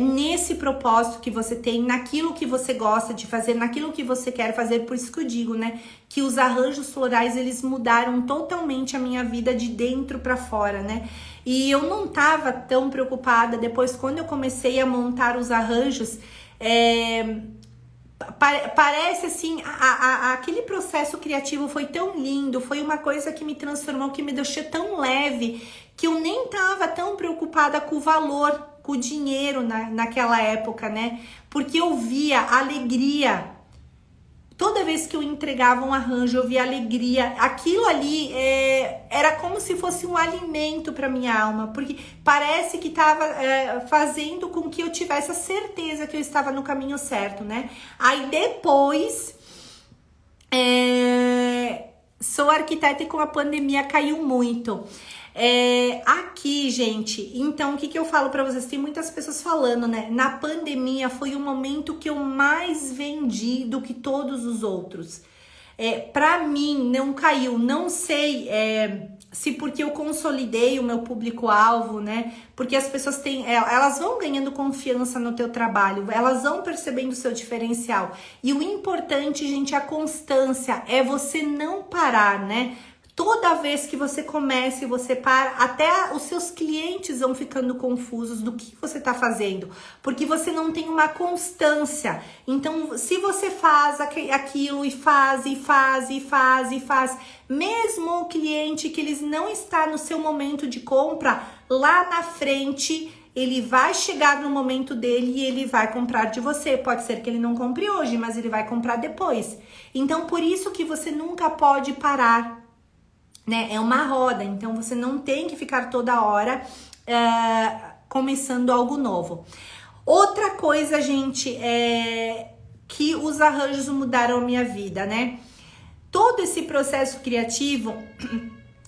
Nesse propósito que você tem, naquilo que você gosta de fazer, naquilo que você quer fazer. Por isso que eu digo, né, que os arranjos florais, eles mudaram totalmente a minha vida de dentro para fora, né? E eu não tava tão preocupada depois, quando eu comecei a montar os arranjos, parece assim, aquele processo criativo foi tão lindo, foi uma coisa que me transformou, que me deixou tão leve, que eu nem tava tão preocupada com o valor, com o dinheiro naquela época, né? Porque eu via alegria. Toda vez que eu entregava um arranjo, eu via alegria. Aquilo ali era como se fosse um alimento para minha alma, porque parece que estava fazendo com que eu tivesse a certeza que eu estava no caminho certo, né? Aí depois, sou arquiteta e com a pandemia caiu muito. Aqui, gente, então o que eu falo pra vocês? Tem muitas pessoas falando, né? Na pandemia foi o momento que eu mais vendi do que todos os outros. Pra mim, não caiu. Não sei se porque eu consolidei o meu público-alvo, né? Porque as pessoas elas vão ganhando confiança no teu trabalho, elas vão percebendo o seu diferencial. E o importante, gente, é a constância, é você não parar, né? Toda vez que você começa e você para, até os seus clientes vão ficando confusos do que você está fazendo, porque você não tem uma constância. Então, se você faz aquilo e faz, mesmo o cliente que eles não está no seu momento de compra, lá na frente, ele vai chegar no momento dele e ele vai comprar de você. Pode ser que ele não compre hoje, mas ele vai comprar depois. Então, por isso que você nunca pode parar, né? É uma roda, então você não tem que ficar toda hora começando algo novo. Outra coisa, gente, é que os arranjos mudaram a minha vida, né? Todo esse processo criativo,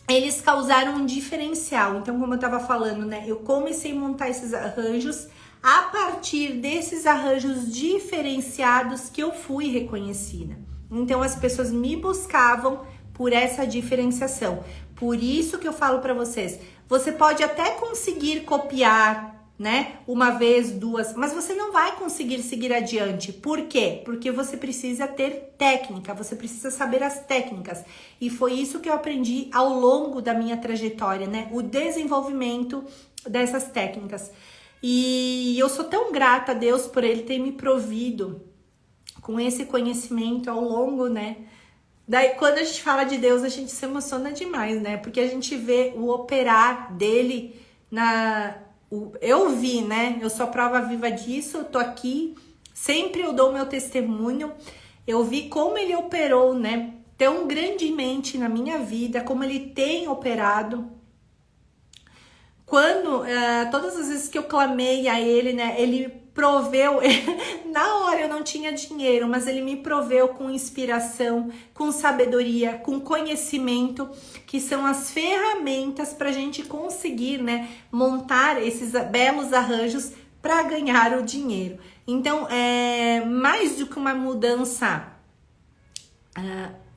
eles causaram um diferencial. Então, como eu tava falando, né? Eu comecei a montar esses arranjos a partir desses arranjos diferenciados que eu fui reconhecida. Então, as pessoas me buscavam por essa diferenciação. Por isso que eu falo para vocês, você pode até conseguir copiar, né? Uma vez, duas, mas você não vai conseguir seguir adiante. Por quê? Porque você precisa ter técnica, você precisa saber as técnicas. E foi isso que eu aprendi ao longo da minha trajetória, né? O desenvolvimento dessas técnicas. E eu sou tão grata a Deus por Ele ter me provido com esse conhecimento ao longo, né? Daí, quando a gente fala de Deus, a gente se emociona demais, né? Porque a gente vê o operar dele eu vi, né? Eu sou a prova viva disso, eu tô aqui, sempre eu dou meu testemunho. Eu vi como ele operou, né? Tão grandemente na minha vida, como ele tem operado. Quando, todas as vezes que eu clamei a ele, né? Ele proveu, na hora eu não tinha dinheiro, mas ele me proveu com inspiração, com sabedoria, com conhecimento, que são as ferramentas para a gente conseguir, né, montar esses belos arranjos para ganhar o dinheiro. Então, mais do que uma mudança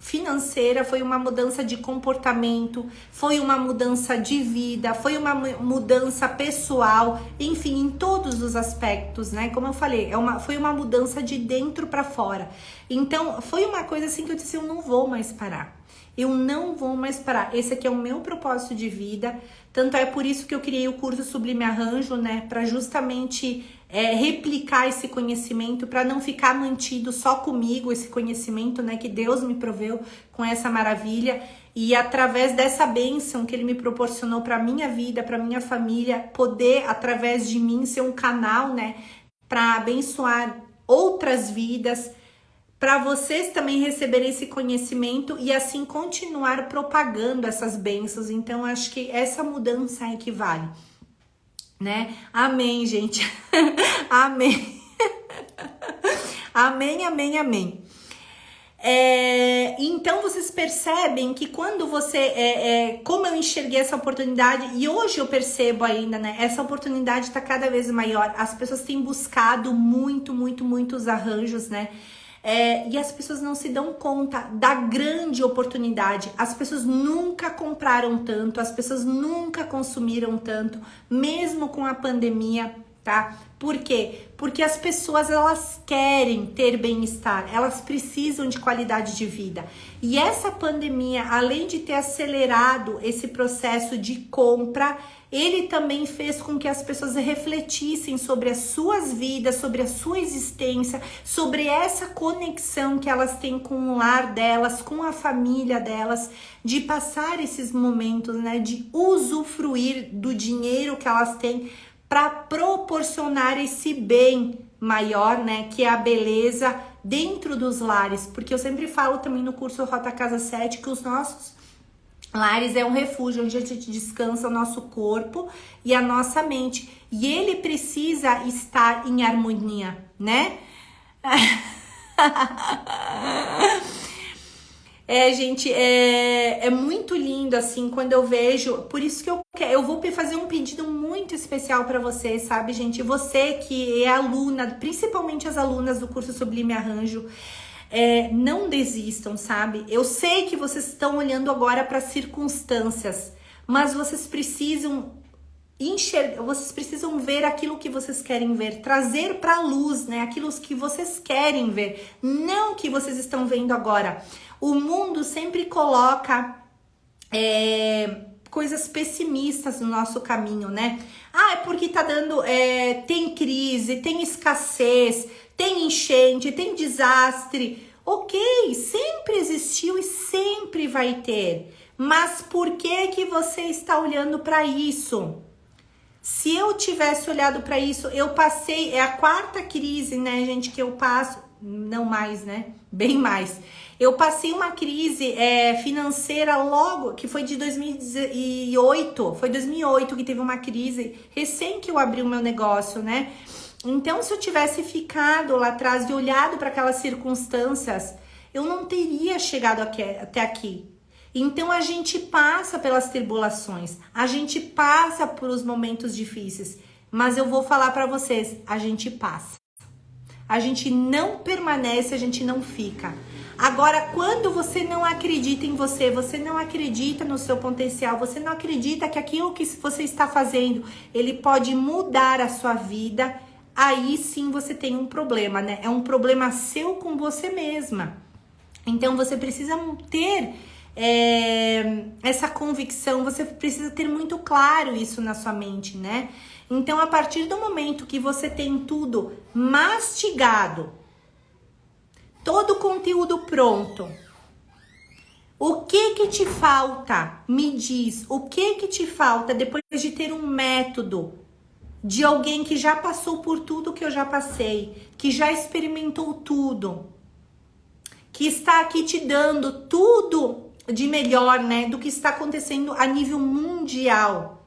financeira, foi uma mudança de comportamento, foi uma mudança de vida, foi uma mudança pessoal, enfim, em todos os aspectos, né? Como eu falei, foi uma mudança de dentro para fora. Então, foi uma coisa assim que eu disse, eu não vou mais parar. Eu não vou mais parar. Esse aqui é o meu propósito de vida. Tanto é por isso que eu criei o curso Sublime Arranjo, né? Para justamente replicar esse conhecimento, para não ficar mantido só comigo, esse conhecimento, né? Que Deus me proveu com essa maravilha. E através dessa bênção que Ele me proporcionou para minha vida, para minha família, poder, através de mim, ser um canal, né? Para abençoar outras vidas, para vocês também receberem esse conhecimento e assim continuar propagando essas bênçãos. Então, acho que essa mudança equivale, né? Amém, gente. Amém. Amém, amém, amém. Então, vocês percebem que quando você... como eu enxerguei essa oportunidade, e hoje eu percebo ainda, né? Essa oportunidade está cada vez maior. As pessoas têm buscado muitos arranjos, né? E as pessoas não se dão conta da grande oportunidade. As pessoas nunca compraram tanto, as pessoas nunca consumiram tanto, mesmo com a pandemia, tá? Por quê? Porque as pessoas, elas querem ter bem-estar, elas precisam de qualidade de vida. E essa pandemia, além de ter acelerado esse processo de compra, ele também fez com que as pessoas refletissem sobre as suas vidas, sobre a sua existência, sobre essa conexão que elas têm com o lar delas, com a família delas, de passar esses momentos, né, de usufruir do dinheiro que elas têm para proporcionar esse bem maior, né, que é a beleza dentro dos lares. Porque eu sempre falo também no curso Rota Casa 7 que os nossos lares é um refúgio onde a gente descansa o nosso corpo e a nossa mente. E ele precisa estar em harmonia, né? Gente, é muito lindo, assim, quando eu vejo... Por isso que eu vou fazer um pedido muito especial para vocês, sabe, gente? Você que é aluna, principalmente as alunas do curso Sublime Arranjo, não desistam, sabe? Eu sei que vocês estão olhando agora para circunstâncias, mas vocês precisam enxergar, vocês precisam ver aquilo que vocês querem ver, trazer para a luz, né? Aquilo que vocês querem ver, não o que vocês estão vendo agora. O mundo sempre coloca coisas pessimistas no nosso caminho, né? É porque tá dando, tem crise, tem escassez, tem enchente, tem desastre. Ok, sempre existiu e sempre vai ter. Mas por que você está olhando para isso? Se eu tivesse olhado para isso, eu passei, é a quarta crise, né, gente, que eu passo, não mais, né, bem mais. Eu passei uma crise financeira logo, que foi de 2008, foi 2008 que teve uma crise, recém que eu abri o meu negócio, né? Então, se eu tivesse ficado lá atrás e olhado para aquelas circunstâncias, eu não teria chegado até aqui. Então, a gente passa pelas tribulações, a gente passa por os momentos difíceis, mas eu vou falar para vocês, a gente passa. A gente não permanece, a gente não fica. Agora, quando você não acredita em você, você não acredita no seu potencial, você não acredita que aquilo que você está fazendo, ele pode mudar a sua vida, aí sim você tem um problema, né? É um problema seu com você mesma. Então, você precisa ter essa convicção, você precisa ter muito claro isso na sua mente, né? Então, a partir do momento que você tem tudo mastigado, todo o conteúdo pronto, o que te falta? Me diz, o que te falta depois de ter um método de alguém que já passou por tudo que eu já passei, que já experimentou tudo, que está aqui te dando tudo de melhor, né, do que está acontecendo a nível mundial,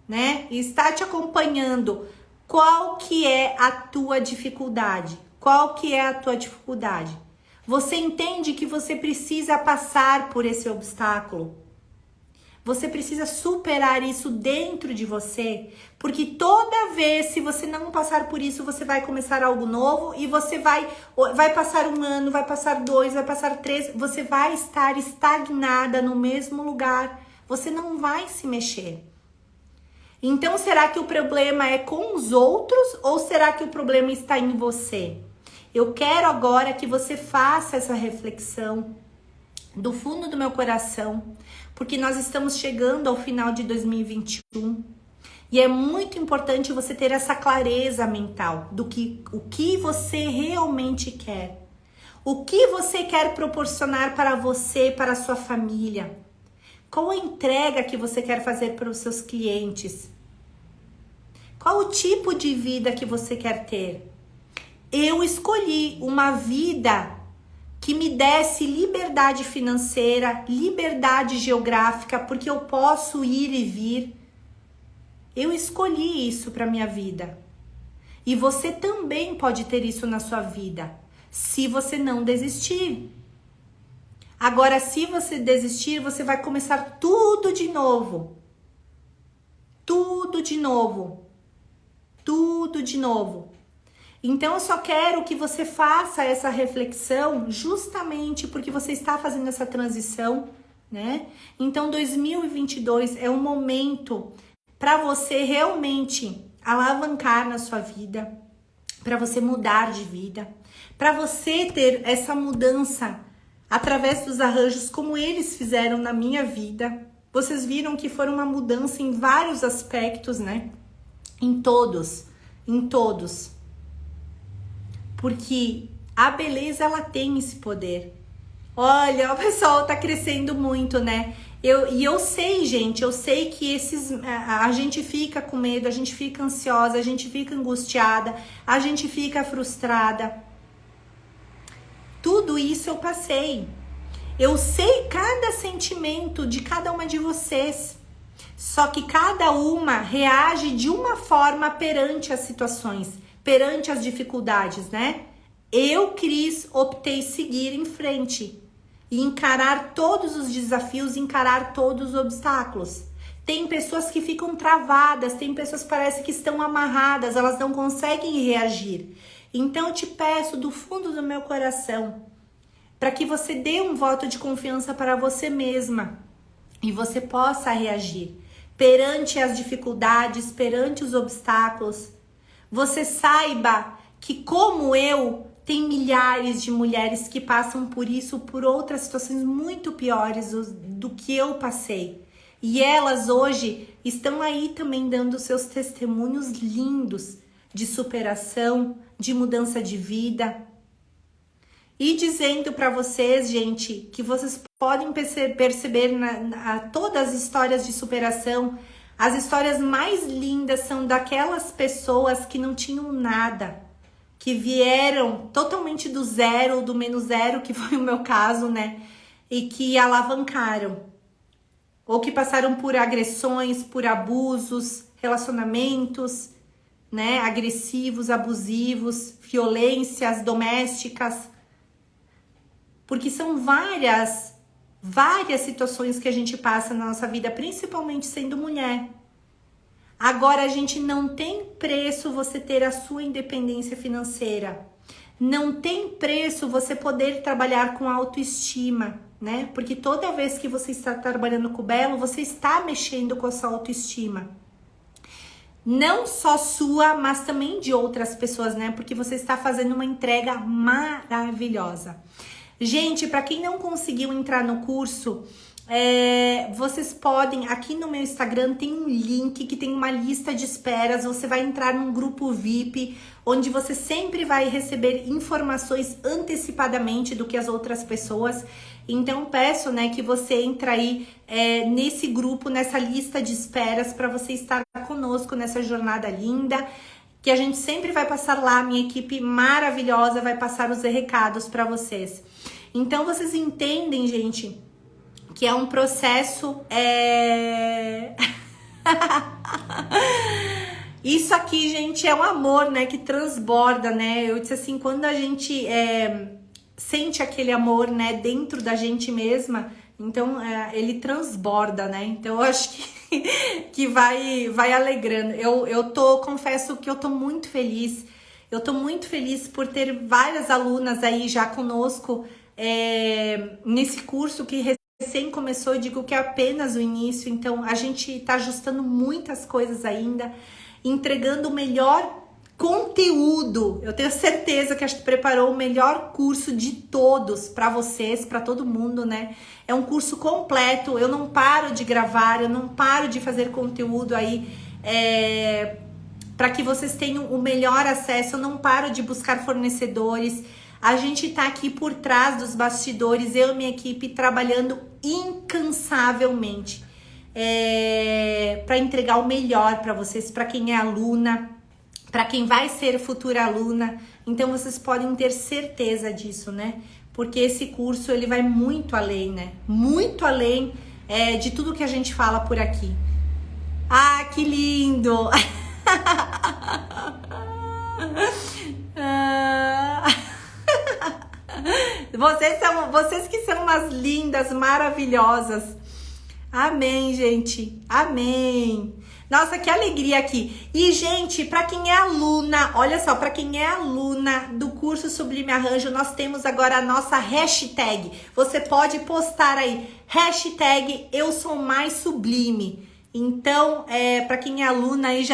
né? E está te acompanhando. Qual que é a tua dificuldade? Qual que é a tua dificuldade? Você entende que você precisa passar por esse obstáculo? Você precisa superar isso dentro de você, porque toda vez, se você não passar por isso, você vai começar algo novo e você vai passar um ano, vai passar 2, vai passar 3, você vai estar estagnada no mesmo lugar, você não vai se mexer. Então, será que o problema é com os outros ou será que o problema está em você? Eu quero agora que você faça essa reflexão do fundo do meu coração, porque nós estamos chegando ao final de 2021 e é muito importante você ter essa clareza mental do que o que você realmente quer, o que você quer proporcionar para você, para a sua família, qual a entrega que você quer fazer para os seus clientes, qual o tipo de vida que você quer ter. Eu escolhi uma vida que me desse liberdade financeira, liberdade geográfica, porque eu posso ir e vir. Eu escolhi isso para minha vida. E você também pode ter isso na sua vida, se você não desistir. Agora, se você desistir, você vai começar tudo de novo. Tudo de novo. Tudo de novo. Então, eu só quero que você faça essa reflexão justamente porque você está fazendo essa transição, né? Então, 2022 é um momento para você realmente alavancar na sua vida, para você mudar de vida, para você ter essa mudança através dos arranjos como eles fizeram na minha vida. Vocês viram que foram uma mudança em vários aspectos, né? Em todos. Porque a beleza, ela tem esse poder. Olha, o pessoal tá crescendo muito, né? Eu sei, gente, eu sei que a gente fica com medo, a gente fica ansiosa, a gente fica angustiada, a gente fica frustrada. Tudo isso eu passei. Eu sei cada sentimento de cada uma de vocês. Só que cada uma reage de uma forma perante as situações, perante as dificuldades, né? Eu, Cris, optei seguir em frente e encarar todos os desafios, encarar todos os obstáculos. Tem pessoas que ficam travadas, tem pessoas que parecem que estão amarradas, elas não conseguem reagir. Então eu te peço do fundo do meu coração para que você dê um voto de confiança para você mesma e você possa reagir perante as dificuldades, perante os obstáculos. Você saiba que, como eu, tem milhares de mulheres que passam por isso, por outras situações muito piores do que eu passei. E elas hoje estão aí também dando seus testemunhos lindos de superação, de mudança de vida. E dizendo para vocês, gente, que vocês podem perceber todas as histórias de superação, As histórias mais lindas são daquelas pessoas que não tinham nada, que vieram totalmente do zero, do menos zero, que foi o meu caso, né? E que alavancaram. Ou que passaram por agressões, por abusos, relacionamentos, né? Agressivos, abusivos, violências domésticas. Porque são várias situações que a gente passa na nossa vida, principalmente sendo mulher. Agora, a gente não tem preço você ter a sua independência financeira. Não tem preço você poder trabalhar com autoestima, né? Porque toda vez que você está trabalhando com o belo, você está mexendo com a sua autoestima. Não só sua, mas também de outras pessoas, né? Porque você está fazendo uma entrega maravilhosa. Gente, para quem não conseguiu entrar no curso, vocês podem, aqui no meu Instagram tem um link que tem uma lista de esperas, você vai entrar num grupo VIP, onde você sempre vai receber informações antecipadamente do que as outras pessoas. Então peço, né, que você entre aí nesse grupo, nessa lista de esperas, para você estar conosco nessa jornada linda, que a gente sempre vai passar lá, minha equipe maravilhosa vai passar os recados para vocês. Então vocês entendem, gente, que é um processo... Isso aqui, gente, é um amor, né, que transborda, né? Eu disse assim, quando a gente sente aquele amor, né, dentro da gente mesma, então ele transborda, né? Então eu acho que vai alegrando. Confesso que eu tô muito feliz. Eu tô muito feliz por ter várias alunas aí já conosco nesse curso que recém começou. Eu digo que é apenas o início, então a gente tá ajustando muitas coisas ainda, entregando o melhor conteúdo. Eu tenho certeza que a gente preparou o melhor curso de todos para vocês, para todo mundo, né? É um curso completo, eu não paro de gravar, eu não paro de fazer conteúdo aí para que vocês tenham o melhor acesso, eu não paro de buscar fornecedores. A gente tá aqui por trás dos bastidores, eu e minha equipe trabalhando incansavelmente para entregar o melhor para vocês, para quem é aluna, para quem vai ser futura aluna. Então vocês podem ter certeza disso, né? Porque esse curso ele vai muito além, né? Muito além de tudo que a gente fala por aqui. Ah, que lindo! Vocês que são umas lindas, maravilhosas. Amém, gente. Amém. Nossa, que alegria aqui. E, gente, para quem é aluna, olha só, para quem é aluna do curso Sublime Arranjo, nós temos agora a nossa hashtag. Você pode postar aí, hashtag Eu Sou Mais Sublime. Então, para quem é aluna aí,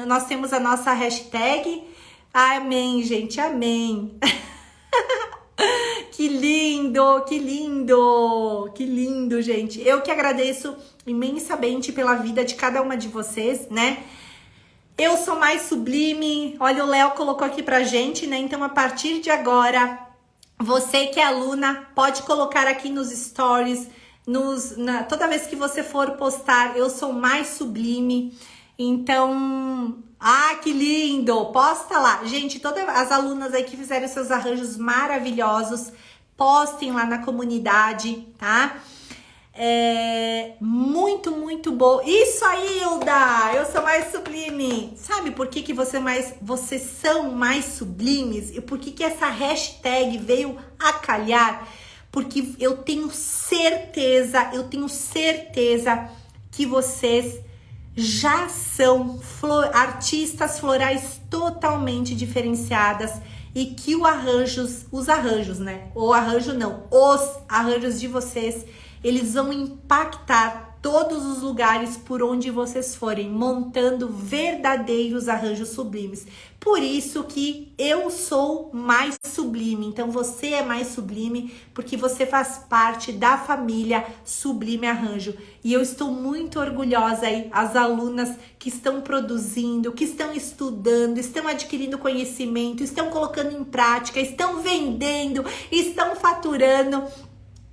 nós temos a nossa hashtag. Amém, gente, amém. Que lindo, que lindo, que lindo, gente. Eu que agradeço imensamente pela vida de cada uma de vocês, né? Eu sou mais sublime. Olha, o Léo colocou aqui pra gente, né? Então, a partir de agora, você que é aluna, pode colocar aqui nos stories, toda vez que você for postar, eu sou mais sublime. Então, que lindo! Posta lá. Gente, todas as alunas aí que fizeram seus arranjos maravilhosos, postem lá na comunidade, tá? Muito, muito bom. Isso aí, Hilda! Eu sou mais sublime. Sabe por que vocês são mais sublimes? E por que essa hashtag veio a calhar? Porque eu tenho certeza que vocês já são artistas florais totalmente diferenciadas e que os arranjos, né? O arranjo não, os arranjos de vocês, eles vão impactar todos os lugares por onde vocês forem, montando verdadeiros arranjos sublimes. Por isso que eu sou mais sublime. Então você é mais sublime porque você faz parte da família Sublime Arranjo. E eu estou muito orgulhosa aí, as alunas que estão produzindo, que estão estudando, estão adquirindo conhecimento, estão colocando em prática, estão vendendo, estão faturando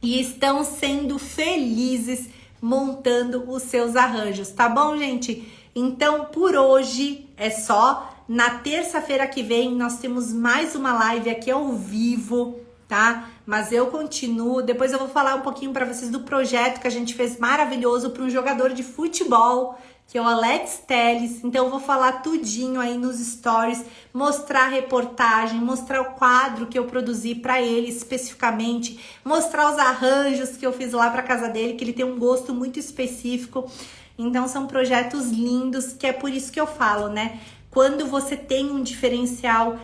e estão sendo felizes. montando os seus arranjos, tá bom, gente? Então, por hoje é só. Na terça-feira que vem nós temos mais uma live aqui ao vivo, tá? Mas eu continuo. Depois eu vou falar um pouquinho para vocês do projeto que a gente fez maravilhoso para um jogador de futebol, que é o Alex Telles. Então eu vou falar tudinho aí nos stories, mostrar a reportagem, mostrar o quadro que eu produzi para ele especificamente, mostrar os arranjos que eu fiz lá para casa dele, que ele tem um gosto muito específico. Então são projetos lindos, que é por isso que eu falo, né? Quando você tem um diferencial,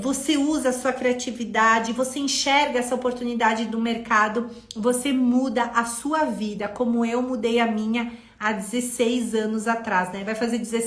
você usa a sua criatividade, você enxerga essa oportunidade do mercado, você muda a sua vida, como eu mudei a minha há 16 anos atrás, né? Vai fazer 16